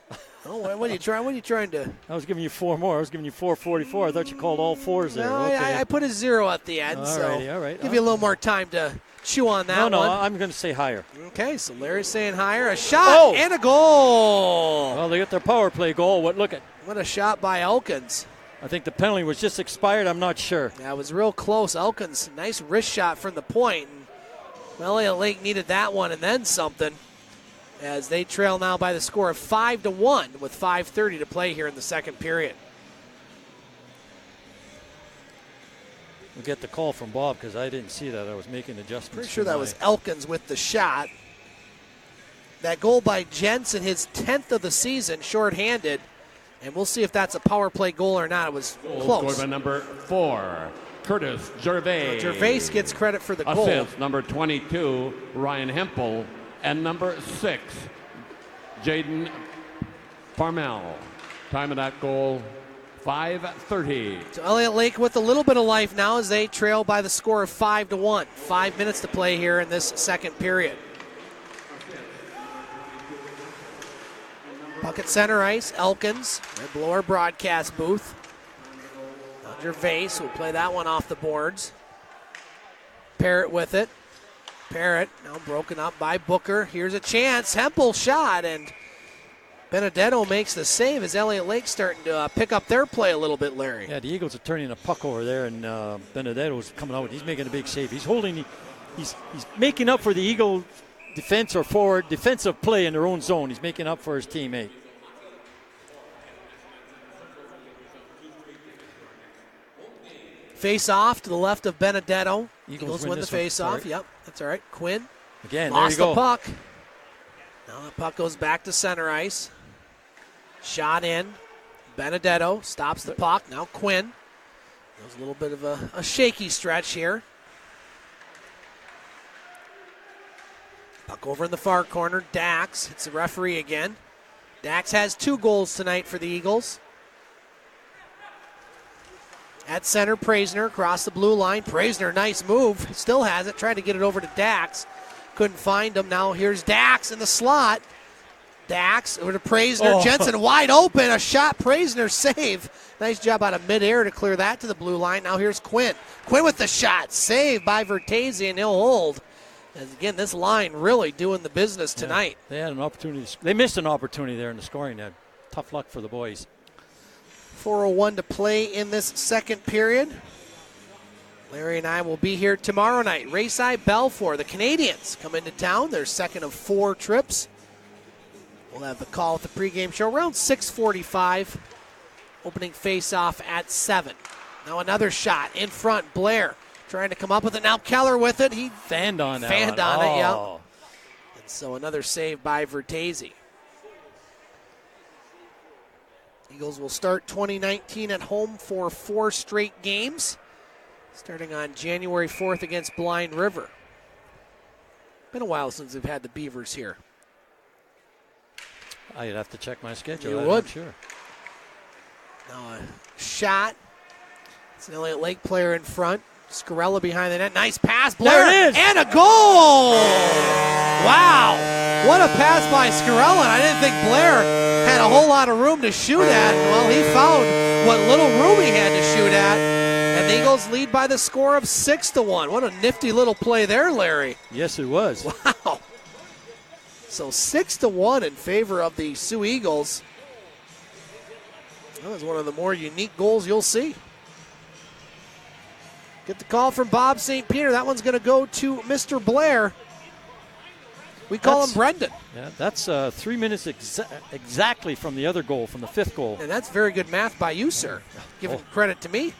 Oh, what are you trying? What are you trying to? I was giving you 4 more. I was giving you 444. I thought you called all 4s there. No, okay. I put a 0 at the end. All right. Give you a little more time to chew on that one. No, I'm going to say higher. Okay, so Larry's saying higher. A shot and a goal. Well, they got their power play goal. What a shot by Elkins. I think the penalty was just expired. I'm not sure. Yeah, it was real close. Elkins, nice wrist shot from the point. Elliot Lake needed that one and then something, as they trail now by the score of 5-1 with 5:30 to play here in the second period. We'll get the call from Bob because I didn't see that. I was making adjustments. Pretty sure that was Elkins with the shot. That goal by Jensen, his 10th of the season, shorthanded. And we'll see if that's a power play goal or not. It was close. Scored by number 4, Curtis Gervais. Gervais gets credit for the goal. Assist, number 22, Ryan Hempel. And number 6, Jaden Farmel. Time of that goal, 5:30. So Elliot Lake with a little bit of life now as they trail by the score of 5-1. 5 minutes to play here in this second period. Puck at center ice, Elkins, right below our broadcast booth. Gervais will play that one off the boards. Parrott with it. Parrott now broken up by Booker. Here's a chance. Hempel shot, and Benedetto makes the save as Elliot Lake starting to pick up their play a little bit, Larry. Yeah, the Eagles are turning a puck over there, and Benedetto's coming out. He's making a big save. He's holding. He's making up for the Eagle defense or forward defensive play in their own zone. He's making up for his teammate. Face off to the left of Benedetto. Eagles win the face off. Right. Yep, that's all right. Quinn again. lost there you the go. puck. Now the puck goes back to center ice. Shot in. Benedetto stops the puck. Now Quinn. There's a little bit of a shaky stretch here. Puck over in the far corner. Dacks hits the referee again. Dacks has 2 goals tonight for the Eagles. At center, Praisner across the blue line. Praisner, nice move. Still has it. Tried to get it over to Dacks. Couldn't find him. Now here's Dacks in the slot. Dacks over to Praisner. Oh. Jensen wide open. A shot. Praisner save. Nice job out of midair to clear that to the blue line. Now here's Quinn. Quinn with the shot. Saved by Vertese, and he'll hold. As again, this line really doing the business tonight. Yeah, they had an opportunity. They missed an opportunity there in the scoring. Tough luck for the boys. 4:01 to play in this second period. Larry and I will be here tomorrow night. Rayside Balfour, the Canadians, come into town. Their second of 4 trips. We'll have the call at the pregame show around 6:45. Opening face-off at 7. Now another shot in front. Blair trying to come up with it. Now Keller with it. He fanned on that. it, yeah. And so another save by Vertese. Eagles will start 2019 at home for 4 straight games, starting on January 4th against Blind River. Been a while since we've had the Beavers here. I'd have to check my schedule. You I'm would. sure. Now a shot. It's an Elliot Lake player in front. Scarella behind the net. Nice pass. Blair. There it is. And a goal! Wow. What a pass by Scarella. I didn't think Blair had a whole lot of room to shoot at. Well, he found what little room he had to shoot at. And the Eagles lead by the score of 6-1. What a nifty little play there, Larry. Yes, it was. Wow. So 6-1 in favor of the Sioux Eagles. That was one of the more unique goals you'll see. Get the call from Bob St. Peter. That one's going to go to Mr. Blair. We call him Brendan. Yeah, that's 3 minutes exactly from the other goal, from the 5th goal. And that's very good math by you, sir. Giving credit to me.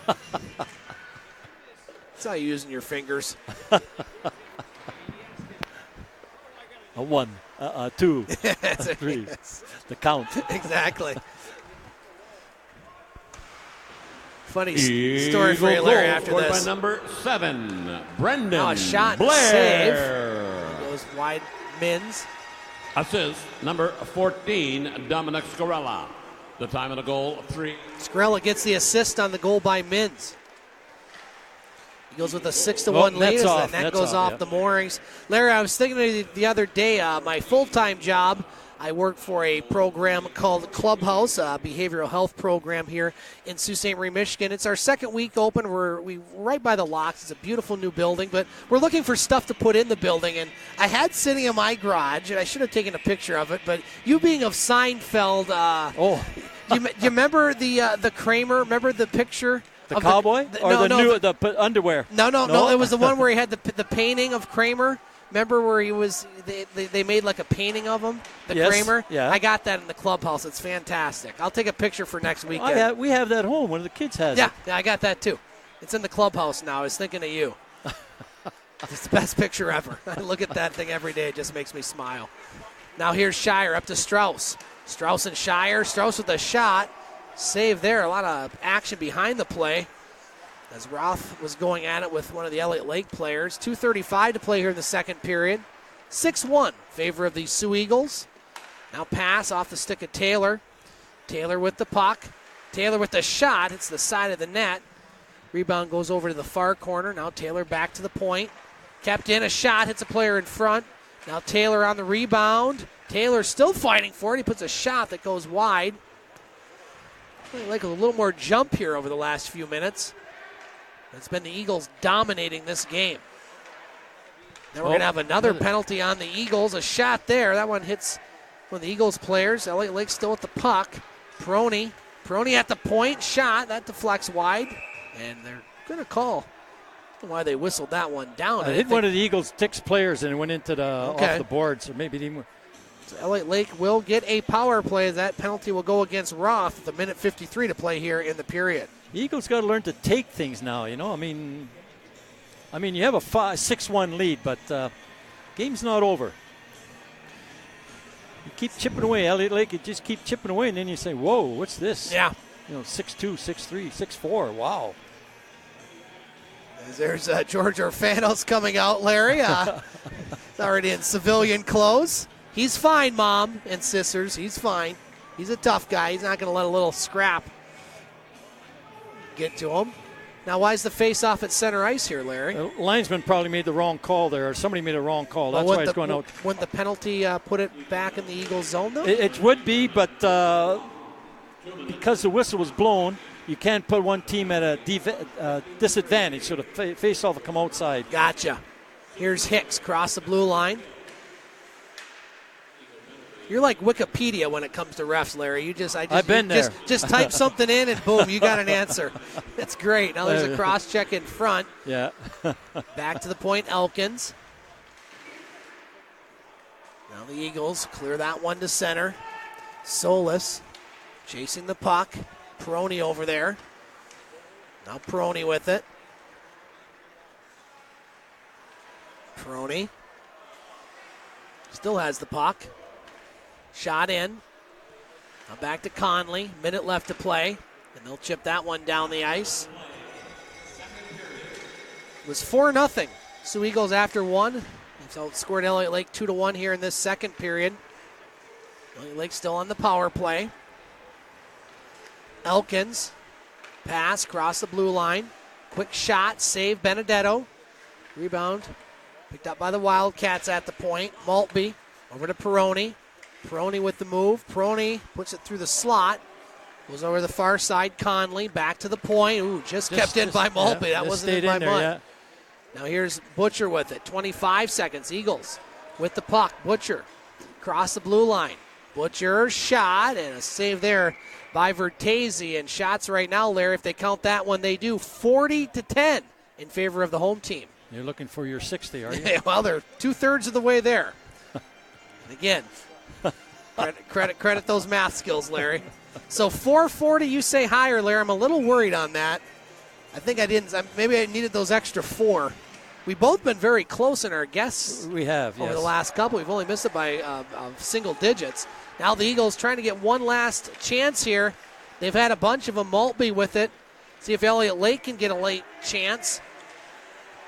That's how you're using your fingers. A 1, 2, 3. The count. Exactly. Funny story for you, Larry, after scored this. by number 7, Brendan Now a shot and Blair. save. Goes wide, Mins. Assist, number 14, Dominic Scarella. The time of the goal, 3. Scarella gets the assist on the goal by Mins. He goes with a 6-1 lead as the net goes off the moorings. Larry, I was thinking the other day, my full-time job, I work for a program called Clubhouse, a behavioral health program here in Sault Ste. Marie, Michigan. It's our second week open. We're right by the locks. It's a beautiful new building, but we're looking for stuff to put in the building. And I had sitting in my garage, and I should have taken a picture of it, but you being of Seinfeld, you remember the Kramer? Remember the picture? The cowboy? The underwear? No. It was the one where he had the painting of Kramer. Remember where he was? They made like a painting of him, Kramer. Yeah. I got that in the clubhouse. It's fantastic. I'll take a picture for next weekend. We have that home. One of the kids has it. Yeah, I got that too. It's in the clubhouse now. I was thinking of you. It's the best picture ever. I look at that thing every day. It just makes me smile. Now here's Shire up to Strauss. Strauss and Shire. Strauss with a shot. Save there. A lot of action behind the play, as Roth was going at it with one of the Elliot Lake players. 2:35 to play here in the second period. 6-1, favor of the Sioux Eagles. Now pass off the stick of Taylor. Taylor with the puck. Taylor with the shot. It's the side of the net. Rebound goes over to the far corner. Now Taylor back to the point. Kept in a shot. Hits a player in front. Now Taylor on the rebound. Taylor still fighting for it. He puts a shot that goes wide. Like a little more jump here over the last few minutes. It's been the Eagles dominating this game. Then we're going to have another penalty on the Eagles. A shot there. That one hits one of the Eagles players. Elliot Lake still with the puck. Peroni at the point. Shot. That deflects wide. And they're going to call. I don't know why they whistled that one down. I hit one of the Eagles' Dacks players and it went into the off the boards. Or maybe it even. So Elliot Lake will get a power play. That penalty will go against Roth with a minute 53 to play here in the period. The Eagles got to learn to take things now, you know. I mean, you have a 6-1 lead, but game's not over. You keep chipping away. Elliot Lake, you just keep chipping away, and then you say, whoa, what's this? Yeah. 6-2, 6-3, 6-4. Wow. There's George Orfanos coming out, Larry. He's already in civilian clothes. He's fine, Mom and sisters. He's fine. He's a tough guy. He's not going to let a little scrap get to him. Now, why is the face-off at center ice here, Larry? The linesman probably made the wrong call there, or somebody made a wrong call. That's why it's going out. Wouldn't the penalty put it back in the Eagles' zone, though? It would be, but because the whistle was blown, you can't put one team at a disadvantage, so the face-off will come outside. Gotcha. Here's Hicks, cross the blue line. You're like Wikipedia when it comes to refs, Larry. I've been there. Just type something in and boom, you got an answer. That's great. Now there's a cross check in front. Yeah. Back to the point, Elkins. Now the Eagles clear that one to center. Solis chasing the puck. Peroni over there. Now Peroni with it. Peroni still has the puck. Shot in. Now back to Conley. Minute left to play. And they'll chip that one down the ice. It was 4-0. Sioux Eagles after one. So outscored Elliot Lake 2-1 here in this second period. Elliot Lake still on the power play. Elkins. Pass across the blue line. Quick shot. Save Benedetto. Rebound. Picked up by the Wildcats at the point. Maltby over to Peroni. Peroni with the move. Peroni puts it through the slot. Goes over the far side. Conley back to the point. Ooh, just kept in by Maltby. Yeah, that wasn't in by Munt. Yeah. Now here's Butcher with it. 25 seconds. Eagles with the puck. Butcher across the blue line. Butcher shot and a save there by Vertese. And shots right now, Larry, if they count that one, they do 40-10 in favor of the home team. You're looking for your 60, are you? Well, they're 2/3 of the way there. And again, credit those math skills, Larry. So 440, you say higher, Larry. I'm a little worried on that. I think I didn't. Maybe I needed those extra 4. We've both been very close in our guesses. We have, over the last couple. We've only missed it by single digits. Now the Eagles trying to get one last chance here. They've had a bunch of them. Maltby with it. See if Elliot Lake can get a late chance.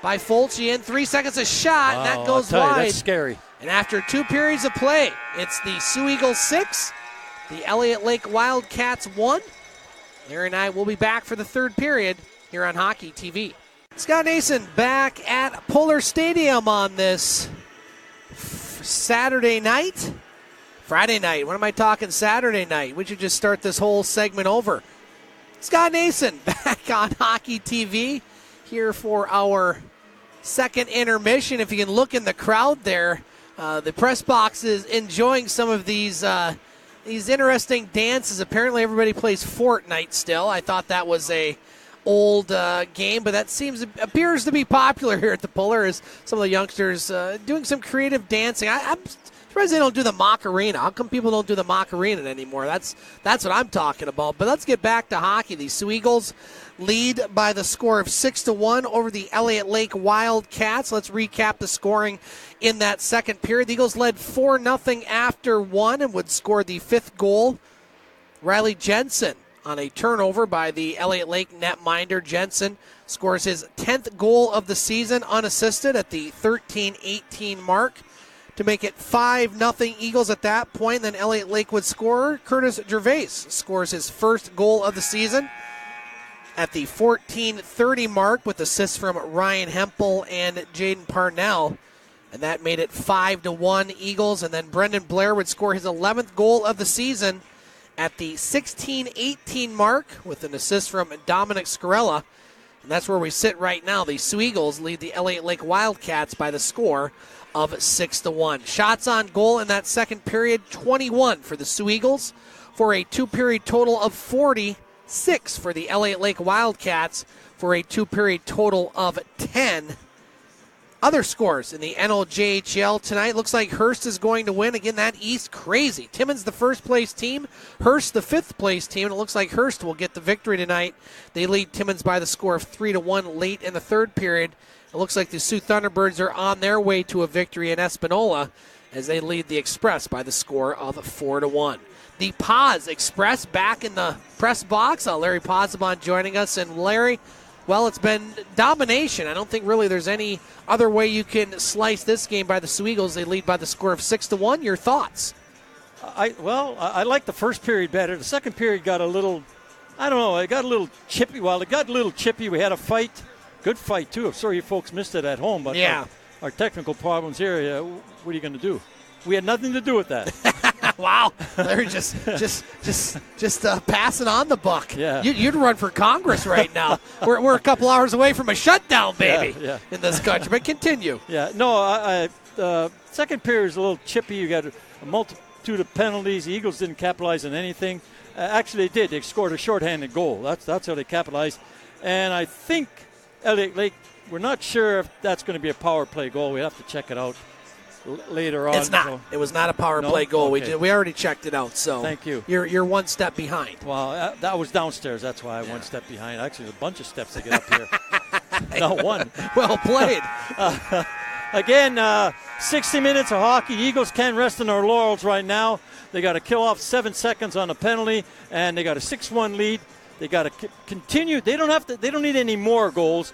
By Fulci in 3 seconds, a shot, and that goes wide. That's scary. And after 2 periods of play, it's the Sioux Eagles 6, the Elliot Lake Wildcats 1. Larry and I will be back for the third period here on Hockey TV. Scott Nason back at Pullar Stadium on this Saturday night. Friday night. What am I talking Saturday night? We should just start this whole segment over. Scott Nason back on Hockey TV here for our second intermission. If you can look in the crowd there, the press box is enjoying some of these interesting dances. Apparently everybody plays Fortnite still. I thought that was a old game, but that appears to be popular here at the Pullar as some of the youngsters doing some creative dancing. I'm surprised they don't do the Macarena. How come people don't do the Macarena anymore? That's what I'm talking about. But let's get back to hockey. The Sioux Eagles lead by the score of 6-1 over the Elliot Lake Wildcats. Let's recap the scoring in that second period. The Eagles led 4-0 after one and would score the 5th goal. Riley Jensen on a turnover by the Elliot Lake netminder. Jensen scores his 10th goal of the season unassisted at the 13-18 mark to make it 5-0 Eagles at that point. Then Elliot Lake would score. Curtis Gervais scores his first goal of the season at the 14:30 mark with assists from Ryan Hempel and Jaden Parnell. And that made it 5-1 Eagles. And then Brendan Blair would score his 11th goal of the season at the 16:18 mark with an assist from Dominic Scarella. And that's where we sit right now. The Sioux Eagles lead the Elliot Lake Wildcats by the score of 6-1. Shots on goal in that second period, 21 for the Sioux Eagles, for a two-period total of 46 for the Elliot Lake Wildcats, for a two-period total of 10. Other scores in the NLJHL tonight. Looks like Hearst is going to win. Again, that East crazy. Timmins the first-place team. Hearst the fifth-place team. And it looks like Hearst will get the victory tonight. They lead Timmins by the score of 3-1 late in the third period. It looks like the Sioux Thunderbirds are on their way to a victory in Espanola as they lead the Express by the score of 4-1. The Paz Express back in the press box. Larry Pozzebon joining us. And Larry, well, it's been domination. I don't think really there's any other way you can slice this game by the Sioux Eagles. They lead by the score of 6-1. Your thoughts? I like the first period better. The second period got a little, I don't know, it got a little chippy. Well, it got a little chippy. We had a fight. Good fight, too. I'm sorry you folks missed it at home. But yeah, our technical problems here, what are you going to do? We had nothing to do with that. Wow, they're just passing on the buck. Yeah. You'd run for Congress right now. we're a couple hours away from a shutdown, baby, in this country. But continue. Yeah, no, second period is a little chippy. You got a multitude of penalties. The Eagles didn't capitalize on anything. Actually, they did. They scored a shorthanded goal. That's how they capitalized. And I think Elliot Lake, we're not sure if that's going to be a power play goal. We have to check it out later on. It's not. So. It was not a power play goal. Okay. We already checked it out. So thank you. You're one step behind. Well, that was downstairs. That's why I'm one step behind. Actually, there's a bunch of steps to get up here. Not one. Well played. Again, 60 minutes of hockey. Eagles can't rest on their laurels right now. They got to kill off 7 seconds on a penalty, and they got a 6-1 lead. They got to continue. They don't need any more goals.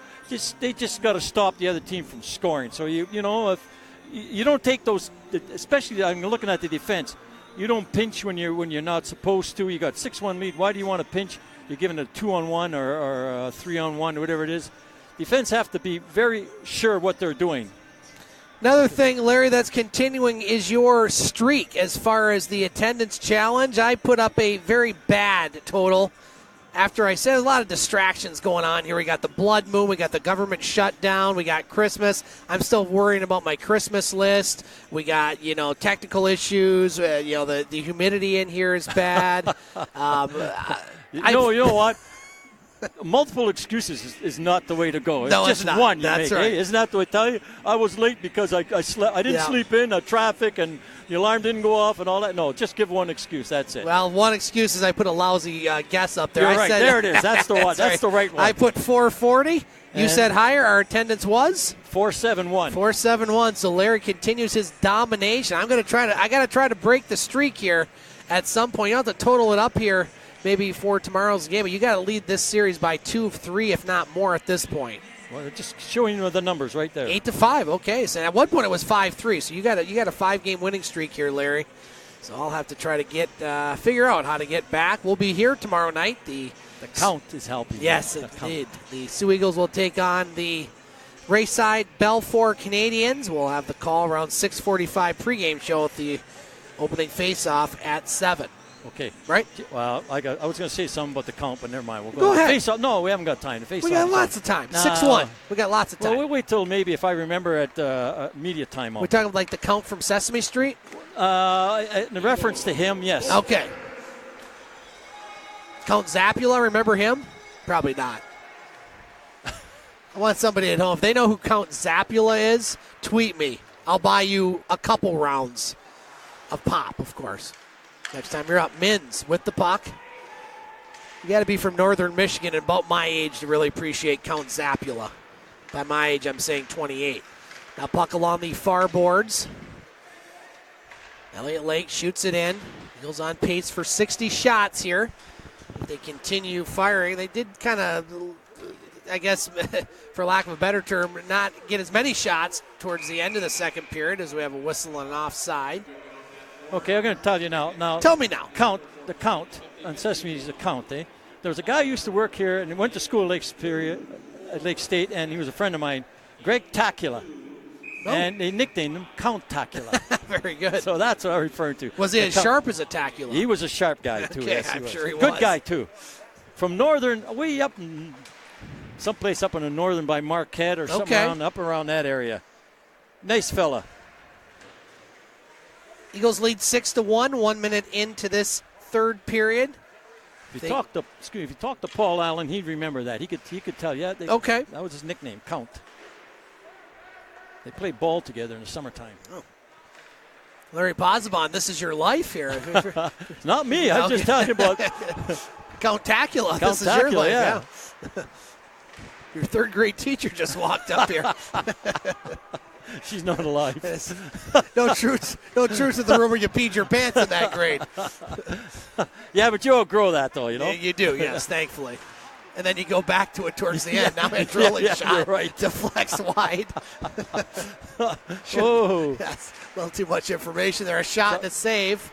They just got to stop the other team from scoring. So you know if you don't take those, especially I'm looking at the defense. You don't pinch when you're not supposed to. You got 6-1 lead. Why do you want to pinch? You're giving a 2-on-1 or a 3-on-1 or whatever it is. Defense have to be very sure what they're doing. Another thing, Larry, that's continuing is your streak as far as the attendance challenge. I put up a very bad total after I said a lot of distractions going on here. We got the blood moon, we got the government shutdown, we got Christmas. I'm still worrying about my Christmas list. We got, technical issues. The humidity in here is bad. You know what? Multiple excuses is not the way to go. It's just not. one. That's make, right. Isn't that the way I tell you? I was late because I slept. I didn't sleep in traffic and the alarm didn't go off and all that. No, just give one excuse. That's it. Well, one excuse is I put a lousy guess up there. You're right. There it is. That's the one. That's the right one. I put 440. You said higher. Our attendance was 471. 471. So Larry continues his domination. I got to try to break the streak here at some point. You don't have to total it up here maybe for tomorrow's game, but you got to lead this series by 2 of 3, if not more, at this point. Well, just showing you the numbers right there. 8-5. Okay, so at one point it was 5-3. So you got a 5-game winning streak here, Larry. So I'll have to try to figure out how to get back. We'll be here tomorrow night. The count is helping. Yes, indeed. The Sioux Eagles will take on the Rayside Balfour Canadians. We'll have the call around 6:45 pregame show with the opening face-off at 7. Okay. Right? Well, I was going to say something about the count, but never mind. We'll go ahead. Face-off. No, we haven't got time. We got lots of time. 6-1. We got lots of time. Well, we'll wait till maybe if I remember at media time. We're talking like the count from Sesame Street? In reference to him, yes. Okay. Count Zapula, remember him? Probably not. I want somebody at home. If they know who Count Zapula is, tweet me. I'll buy you a couple rounds of pop, of course. Next time you're up, Mins with the puck. You got to be from northern Michigan and about my age to really appreciate Count Zapula. By my age, I'm saying 28. Now puck along the far boards. Elliot Lake shoots it in. Eagles on pace for 60 shots here. If they continue firing, they did kind of, I guess, for lack of a better term, not get as many shots towards the end of the second period as we have a whistle and an offside. Okay, I'm going to tell you now. Tell me now. The count on Sesame is a count, eh? There was a guy who used to work here and went to school at Lake State, and he was a friend of mine, Greg Tacula. Oh. And they nicknamed him Count Tacula. Very good. So that's what I'm referring to. Was he as sharp as a Tacula? He was a sharp guy, too. Okay, yes, I'm sure he was. Good guy, too. From northern, way up someplace up in the northern by Marquette or something up around that area. Nice fella. Eagles lead 6-1, 1 minute into this third period. If you talk to Paul Allen, he'd remember that. He could tell you. Okay. That was his nickname, Count. They played ball together in the summertime. Oh. Larry Pozzabon, this is your life here. It's not me. I'm just talking about Countacula. This is your life. Yeah. Your third grade teacher just walked up here. She's not alive. No truth to the rumor you peed your pants in that grade. Yeah, but you outgrow that, though, you know? You do, yes, thankfully. And then you go back to it towards the end. Now Androli's shot deflects wide. Oh. Yes, a little too much information there. A shot and a save.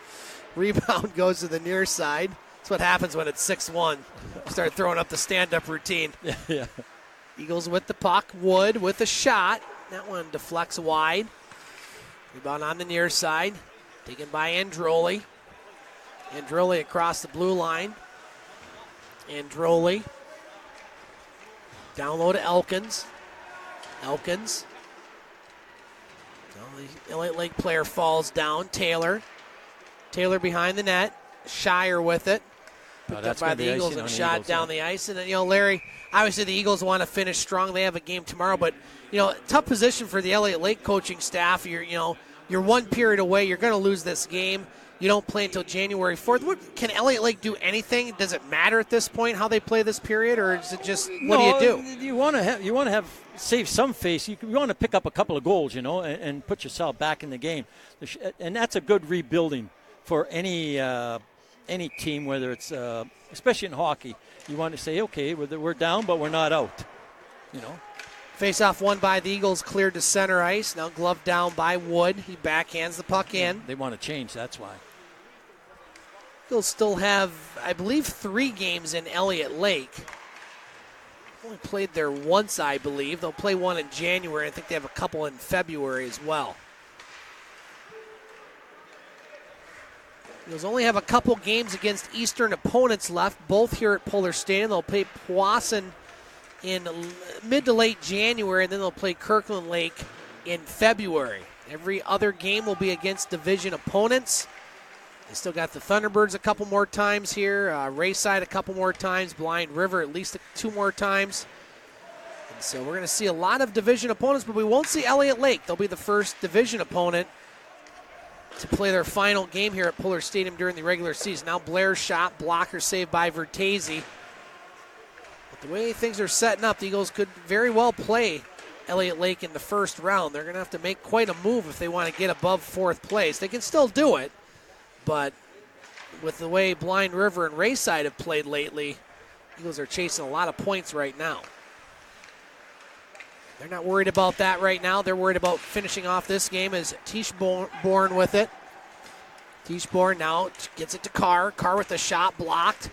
Rebound goes to the near side. That's what happens when it's 6-1. Start throwing up the stand-up routine. Yeah. Eagles with the puck. Wood with a shot. That one deflects wide. Rebound on the near side. Taken by Androli. Androli across the blue line. Androli. Down low to Elkins. Elkins. Well, the Elliot Lake player falls down. Taylor. Taylor behind the net. Shire with it. Picked up by the Eagles and shot down the ice. And then, Larry, obviously the Eagles want to finish strong. They have a game tomorrow, but tough position for the Elliot Lake coaching staff. You're 1 period away. You're going to lose this game. You don't play until January 4th. Can Elliot Lake do anything? Does it matter at this point how they play this period, or is it just what do you do? You want to have save some face. You want to pick up a couple of goals, and put yourself back in the game. And that's a good rebuilding for any team, whether it's especially in hockey. You want to say, okay, we're down, but we're not out. Face-off won by the Eagles, cleared to center ice. Now gloved down by Wood. He backhands the puck in. They want to change, that's why. Eagles still have, I believe, 3 games in Elliot Lake. Only played there once, I believe. They'll play one in January. I think they have a couple in February as well. Eagles only have a couple games against Eastern opponents left, both here at Pullar Stadium. They'll play Powassan in mid to late January, and then they'll play Kirkland Lake in February. Every other game will be against division opponents. They still got the Thunderbirds a couple more times here, Rayside a couple more times, Blind River at least 2 more times. And so we're going to see a lot of division opponents, but we won't see Elliot Lake. They'll be the first division opponent to play their final game here at Pullar Stadium during the regular season. Now Blair's shot, blocker saved by Vertese. But the way things are setting up, the Eagles could very well play Elliot Lake in the first round. They're going to have to make quite a move if they want to get above 4th place. They can still do it, but with the way Blind River and Rayside have played lately, Eagles are chasing a lot of points right now. They're not worried about that right now. They're worried about finishing off this game as Tischborn with it. Tischborn now gets it to Carr. Carr with the shot blocked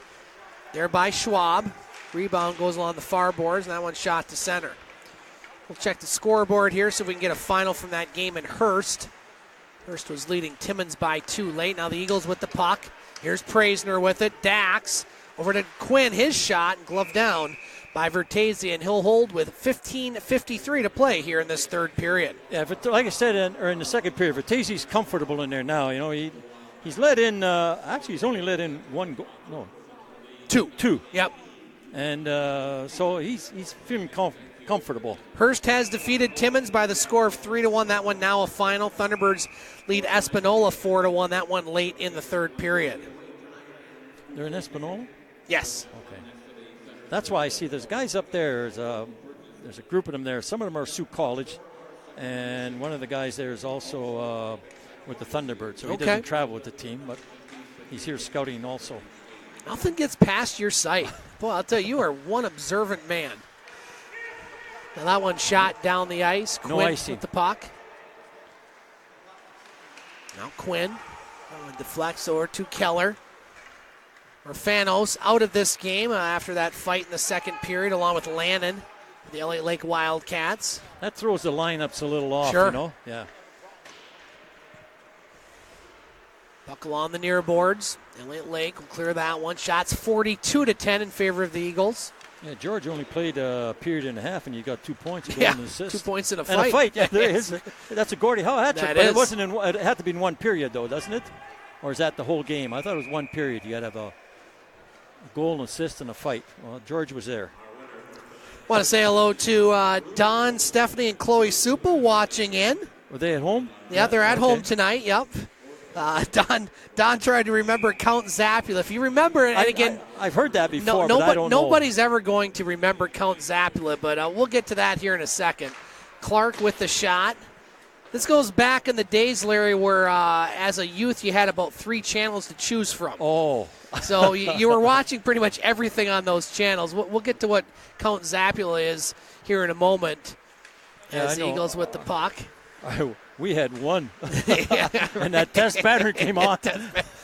there by Schwab. Rebound goes along the far boards, and that one shot to center. We'll check the scoreboard here so we can get a final from that game in Hearst. Hearst was leading Timmins by 2 late. Now the Eagles with the puck. Here's Praisner with it. Dacks over to Quinn. His shot, gloved down by Vertese, and he'll hold with 15:53 to play here in this third period. Yeah, like I said, in the second period, Vertese's comfortable in there now. He's let in, actually he's only let in 1 goal. No. 2. Yep. And so he's feeling comfortable. Hearst has defeated Timmins by the score of 3-1. That one now a final. Thunderbirds lead Espanola 4-1. That one late in the third period. They're in Espanola? Yes. Okay. That's why I see there's guys up there. There's a group of them there. Some of them are Sioux College, and one of the guys there is also with the Thunderbirds. So he doesn't travel with the team, but he's here scouting also. Nothing gets past your sight. Boy, I'll tell you are one observant man. Now that one shot down the ice. Quinn with the puck. Now Quinn. That one deflects over to Keller. Orfanos out of this game after that fight in the second period, along with Lannon, the Elliot Lake Wildcats. That throws the lineups a little off, Sure. Yeah. Buckle on the near boards. Elliot Lake will clear that one. Shots 42-10 in favor of the Eagles. Yeah, George only played a period and a half, and you got 2 points. A goal and an assist. 2 points in a And fight. a fight, yeah, there is. That's a Gordie Howe hat trick, That but is. it wasn't it had to be in one period, though, doesn't it? Or is that the whole game? I thought it was one period. You got to have a goal, an assist, and a fight. Well, George was there. Want to say hello to Don, Stephanie, and Chloe Supa watching in. Were they at home? Yeah, they're at home tonight. Yep. Don tried to remember Count Zappula. If you remember it, and again, I've heard that before, but I don't know. Nobody's ever going to remember Count Zappula, but we'll get to that here in a second. Clark with the shot. This goes back in the days, Larry, where as a youth you had about 3 channels to choose from. Oh. So you were watching pretty much everything on those channels. We'll get to what Count Zappula is here in a moment. As the Eagles with the puck. We had one. And that test pattern came on.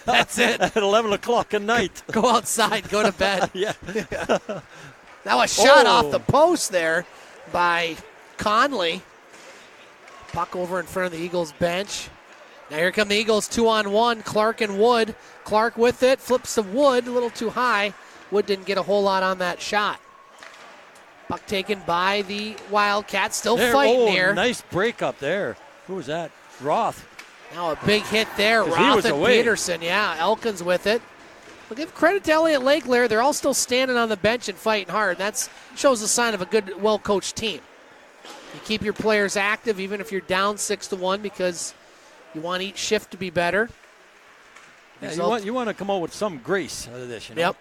That's it. At 11 o'clock at night. Go outside, go to bed. Yeah. Now a shot off the post there by Conley. Puck over in front of the Eagles bench. Now here come the Eagles 2-on-1. Clark and Wood. Clark with it. Flips to Wood. A little too high. Wood didn't get a whole lot on that shot. Puck taken by the Wildcats. Still fighting here. Nice break up there. Who was that? Roth. Now a big hit there. Roth and Peterson. Yeah, Elkins with it. We'll give credit to Elliot Lake, Larry. They're all still standing on the bench and fighting hard. That shows a sign of a good, well-coached team. You keep your players active even if you're down 6-1 because you want each shift to be better. Yeah, you want to come out with some grace out of this, you know? Yep.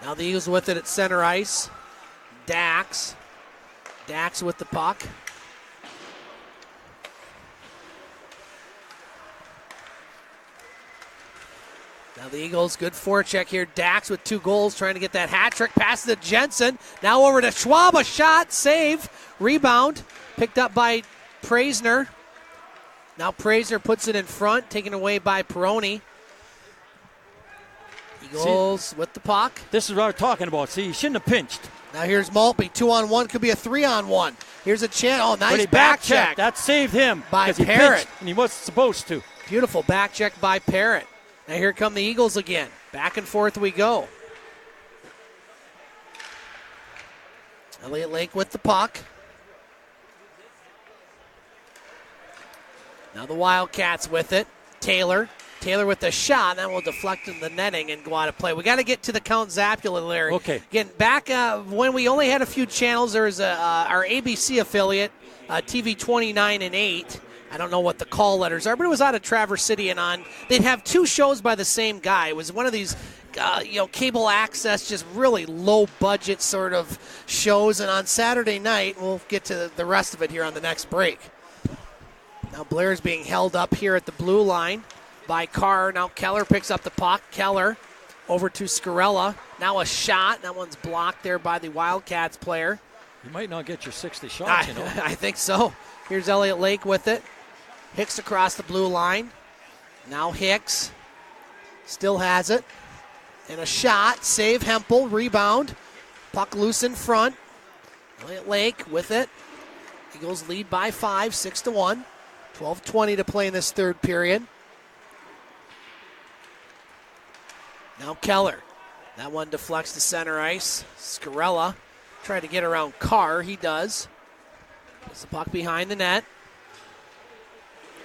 Now the Eagles with it at center ice. Dacks with the puck. Now the Eagles, good forecheck here. Dacks with 2 goals, trying to get that hat trick. Pass to Jensen. Now over to Schwab. A shot, save, rebound. Picked up by Praisner. Now Praisner puts it in front, taken away by Peroni. Eagles with the puck. This is what I'm talking about. See, you shouldn't have pinched. Now here's Maltby, 2-on-1, could be a 3-on-1. Here's a chance. Oh, nice back check. That saved him. By Parrott. Parrott. And he wasn't supposed to. Beautiful back check by Parrott. Now here come the Eagles again. Back and forth we go. Elliot Lake with the puck. Now the Wildcats with it. Taylor with the shot. That will deflect in the netting and go out of play. We got to get to the Count Zappula, Larry. Okay. Again, back when we only had a few channels, there was our ABC affiliate, TV 29 and 8. I don't know what the call letters are, but it was out of Traverse City and on. They'd have 2 shows by the same guy. It was one of these, cable access, just really low budget sort of shows. And on Saturday night, we'll get to the rest of it here on the next break. Now Blair's being held up here at the blue line by Carr. Now Keller picks up the puck. Keller over to Scarella. Now a shot. That one's blocked there by the Wildcats player. You might not get your 60 shots, you know. I think so. Here's Elliot Lake with it. Hicks across the blue line. Now Hicks still has it. And a shot. Save Hempel. Rebound. Puck loose in front. Elliot Lake with it. Eagles lead by 5, 6-1. 12:20 to play in this third period. Now Keller. That one deflects to center ice. Scarella trying to get around Carr. He does. Puts the puck behind the net.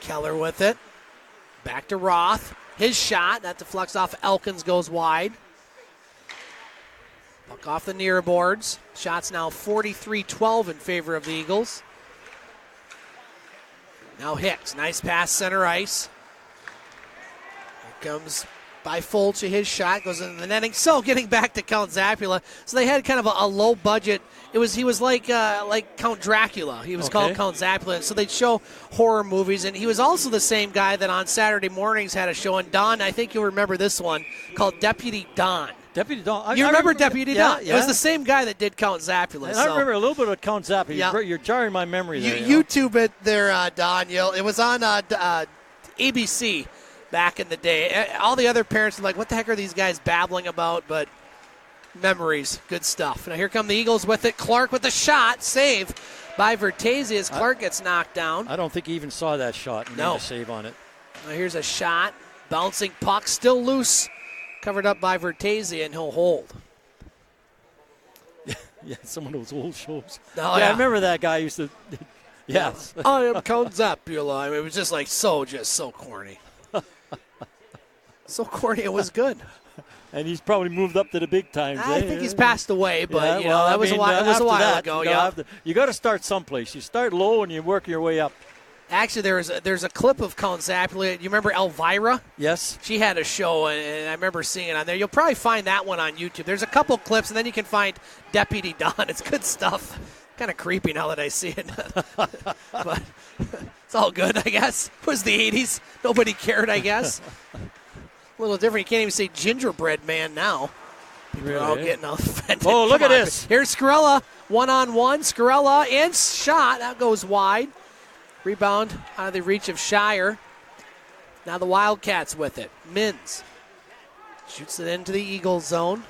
Keller with it. Back to Roth. His shot. That deflects off Elkins, goes wide. Puck off the near boards. Shots now 43-12 in favor of the Eagles. Now Hicks. Nice pass center ice. Here comes by Fulch. His shot goes into the netting. So getting back to Count Zappula. So they had kind of a low budget. He was like Count Dracula. He was called Count Zappula. So they'd show horror movies. And he was also the same guy that on Saturday mornings had a show. And Don, I think you'll remember this one, called Deputy Don. Deputy Don. You remember Deputy Don? Yeah. It was the same guy that did Count Zappula. I remember a little bit of Count Zappula. Yeah. You're jarring my memory there. YouTube it there, Don. It was on ABC back in the day. All the other parents are like, what the heck are these guys babbling about? But memories, good stuff. Now here come the Eagles with it. Clark with a shot. Save by Vertese as Clark gets knocked down. I don't think he even saw that shot and made a save on it. Now here's a shot. Bouncing puck, still loose. Covered up by Vertese, and he'll hold. Yeah, some of those old shows. Oh, yeah, I remember that guy used to. Yes. I am Count Zapula. I mean, it was just like so corny. So corny, it was good. And he's probably moved up to the big times. I think he's passed away, but yeah, that was a while ago. You got to start someplace. You start low and you work your way up. Actually, there's a clip of Count Zapula. You remember Elvira? Yes. She had a show, and I remember seeing it on there. You'll probably find that one on YouTube. There's a couple clips, and then you can find Deputy Don. It's good stuff. Kind of creepy now that I see it. But it's all good, I guess. It was the 80s. Nobody cared, I guess. A little different. You can't even say gingerbread man now. People are all getting offended. Oh, look at this. Here's Scarella, one-on-one. Scarella and shot. That goes wide. Rebound out of the reach of Shire. Now the Wildcats with it. Mins shoots it into the Eagles zone.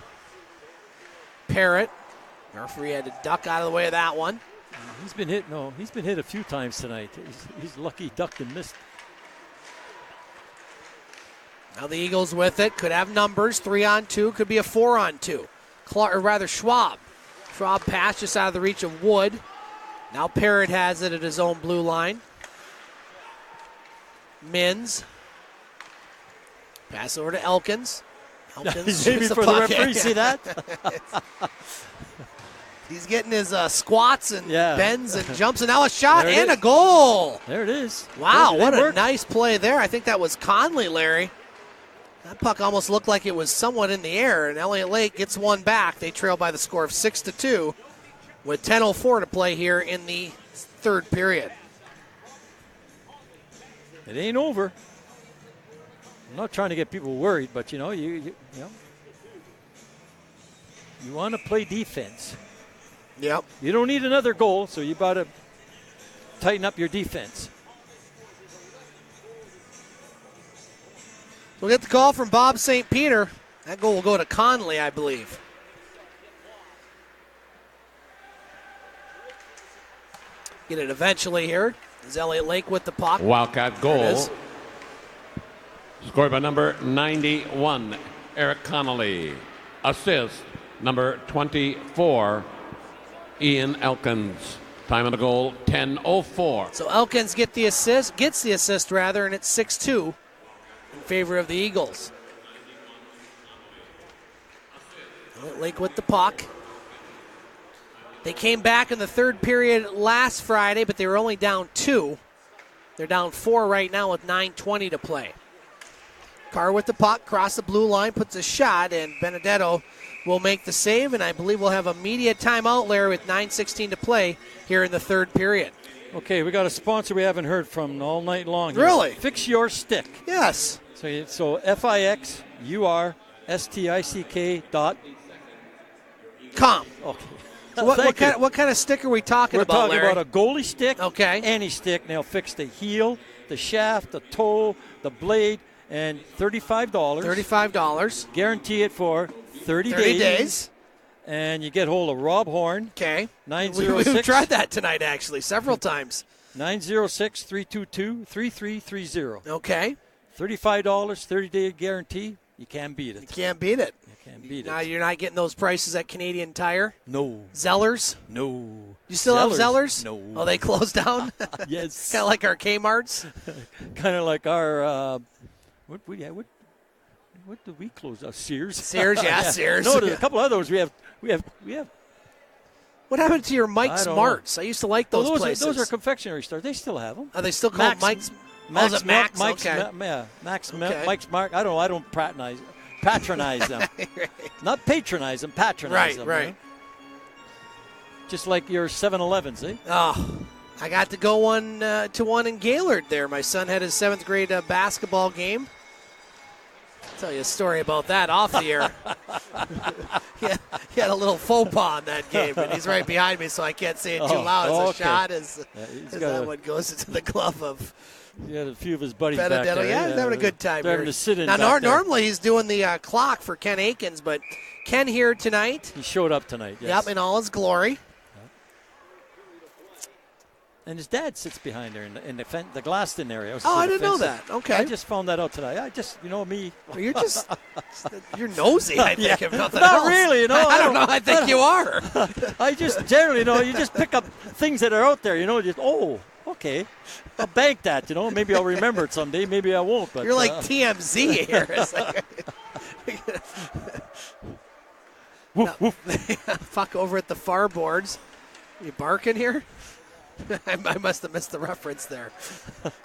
Parrott. The referee had to duck out of the way of that one. He's been hit. No, he's been hit a few times tonight. He's lucky he ducked and missed. Now the Eagles with it. Could have numbers. 3-on-2. Could be a 4-on-2. Schwab. Schwab pass just out of the reach of Wood. Now Parrott has it at his own blue line. Mins. Pass over to Elkins. He's aiming for the referee. See that? He's getting his squats and bends and jumps, and now a shot and a goal. There it is. Wow, what a nice play there. I think that was Conley, Larry. That puck almost looked like it was somewhat in the air, and Elliot Lake gets one back. They trail by the score of 6-2 with 10:04 to play here in the third period. It ain't over. I'm not trying to get people worried, but you want to play defense. Yep. You don't need another goal, so you got to tighten up your defense. We'll get the call from Bob St. Peter. That goal will go to Conley, I believe. Get it eventually here. Is Elliot Lake with the puck. Wildcat goal. Scored by number 91, Eric Connolly. Assist, number 24, Ian Elkins. Time of the goal, 10:04. So Elkins gets the assist, and it's 6-2 in favor of the Eagles. Lake with the puck. They came back in the third period last Friday, but they were only down 2. They're down 4 right now with 9:20 to play. Carr with the puck, cross the blue line, puts a shot, and Benedetto will make the save, and I believe we'll have a media timeout, Larry, with 9:16 to play here in the third period. Okay, we got a sponsor we haven't heard from all night long. Really? Fix Your Stick. Yes. So FIXURSTK.com. Okay. So what kind of stick are we talking about, Larry? We're talking about a goalie stick. Okay. Any stick. And they'll fix the heel, the shaft, the toe, the blade, and $35. $35. Guarantee it for 30 days. And you get hold of Rob Horn. Okay. 906. We've tried that tonight, actually, several times. 906-322-3330. Okay. $35, 30-day guarantee. You can't beat it. You can't beat it. Now you're not getting those prices at Canadian Tire? No. Zellers? No. You still have Zellers? No. Oh, they closed down? Yes. Kind of like our Kmart's? Kind of like our, what did we close? Sears? Sears, yeah. Sears. No, there's a couple others. We have. What happened to your Mike's Marts? I used to like those places. Those are confectionery stores. They still have them. Are they still called Mike's? Max, Max? okay. Max, Mike's Mark. I don't know. I don't patronize them. Right. Not patronize them, patronize them. Right. Just like your 7-Elevens, eh? Oh, I got to go to one in Gaylord there. My son had his 7th grade basketball game. I'll tell you a story about that off the air. he had a little faux pas in that game, and he's right behind me, so I can't say it too loud. It's a shot as that one goes into the glove of He had a few of his buddies Benedetto. back there. Yeah, he's having a good time They're here. having to sit in now, normally he's doing the clock for Ken Aikens, but Ken here tonight. He showed up tonight, yes. Yep, in all his glory. And his dad sits behind there in the glassed-in area. I didn't know that. Okay. I just found that out today. I just, me. Well, you're nosy, I think, if nothing Not else. really, I don't know. I think you are. I just generally, you just pick up things that are out there, just, okay. I'll bank that, Maybe I'll remember it someday. Maybe I won't. But you're like TMZ here. It's like, woof, woof. Puck over at the far boards. You barking here? I must have missed the reference there.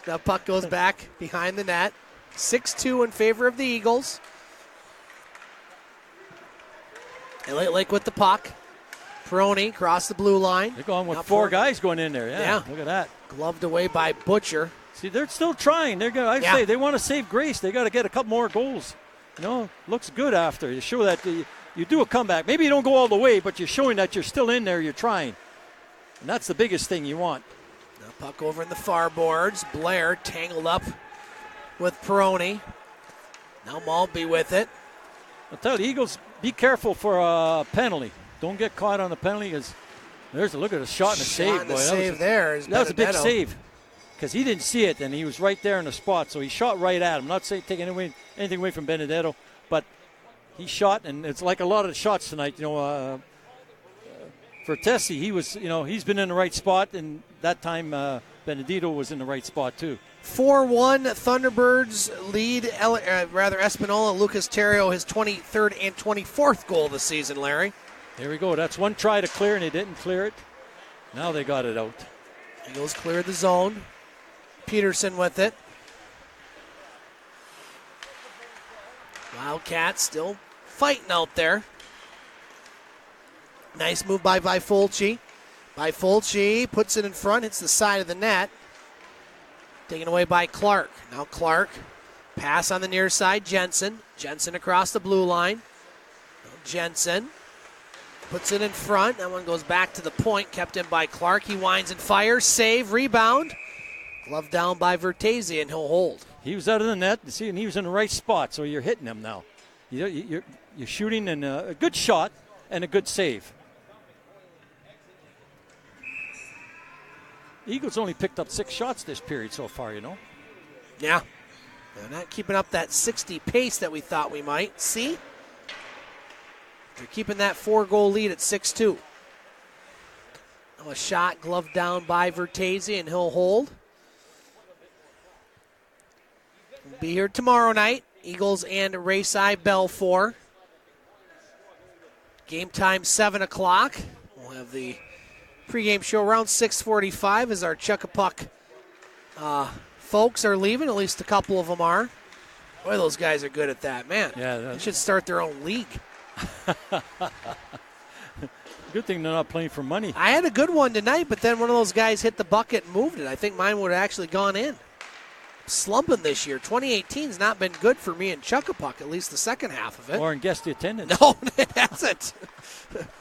Now puck goes back behind the net. 6-2 in favor of the Eagles. Elliot Lake with the puck. Peroni across the blue line. They're going with four guys going in there. Yeah, look at that. Gloved away by Butcher. See, they're still trying. Say they want to save grace. They got to get a couple more goals. Looks good after. You show that you do a comeback. Maybe you don't go all the way, but you're showing that you're still in there. You're trying. And that's the biggest thing you want. Now puck over in the far boards. Blair tangled up with Peroni. Now Maltby with it. I'll tell the Eagles, be careful for a penalty. Don't get caught on the penalty. There's a look at a shot and a save. Boy, that was a big save because he didn't see it, and he was right there in the spot, so he shot right at him. Not saying taking anything away from Benedetto, but he shot, and it's like a lot of the shots tonight, for Tessie, he was, he's been in the right spot, and that time Benedetto was in the right spot too. 4-1 Thunderbirds lead, Espinola. Lucas Terrio, his 23rd and 24th goal this season, Larry. There we go. That's one try to clear, and they didn't clear it. Now they got it out. Eagles cleared the zone. Peterson with it. Wildcats still fighting out there. Nice move by Fulci. Fulci puts it in front, hits the side of the net. Taken away by Clark. Now Clark. Pass on the near side, Jensen. Jensen across the blue line. Jensen puts it in front. That one goes back to the point, kept in by Clark. He winds and fires. Save, rebound. Glove down by Vertese, and he'll hold. He was out of the net, and he was in the right spot, so you're hitting him now. You're shooting and a good shot and a good save. The Eagles only picked up 6 shots this period so far, Yeah. They're not keeping up that 60 pace that we thought we might. See? They're keeping that 4-goal lead at 6-2. Now a shot gloved down by Vertese, and he'll hold. We'll be here tomorrow night. Eagles and Rayside Balfour. Game time 7 o'clock. We'll have the pregame show around 6:45 as our Chuck-a-Puck folks are leaving. At least a couple of them are. Boy, those guys are good at that, man. Yeah, they should start their own league. Good thing they're not playing for money. I had a good one tonight, but then one of those guys hit the bucket and moved it. I think mine would have actually gone in. Slumping this year. 2018's not been good for me in Chuck-a-Puck, at least the second half of it. Or in guest attendance. No, it hasn't.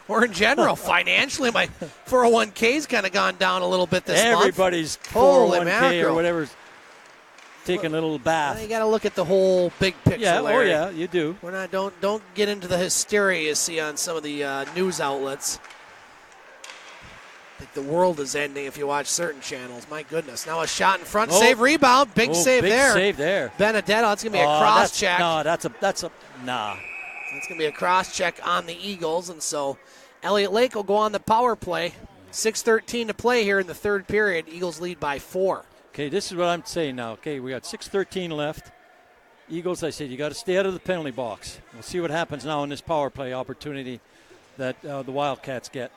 Or in general, financially, my 401k's kind of gone down a little bit this month. Everybody's 401k or whatever's taking a little bath. Well, you got to look at the whole big picture. Yeah, Larry. oh yeah, you do. We're not don't get into the hysteria you see on some of the news outlets. I think the world is ending if you watch certain channels. My goodness. Now a shot in front. Save, rebound. Big save there. Big save there. Benedetto. It's going to be a cross check. No, that's a nah. It's going to be a cross check on the Eagles. And so Elliot Lake will go on the power play. 6:13 to play here in the third period. Eagles lead by 4. Okay, this is what I'm saying now. Okay, we got 6:13 left. Eagles, I said, you got to stay out of the penalty box. We'll see what happens now in this power play opportunity that the Wildcats get.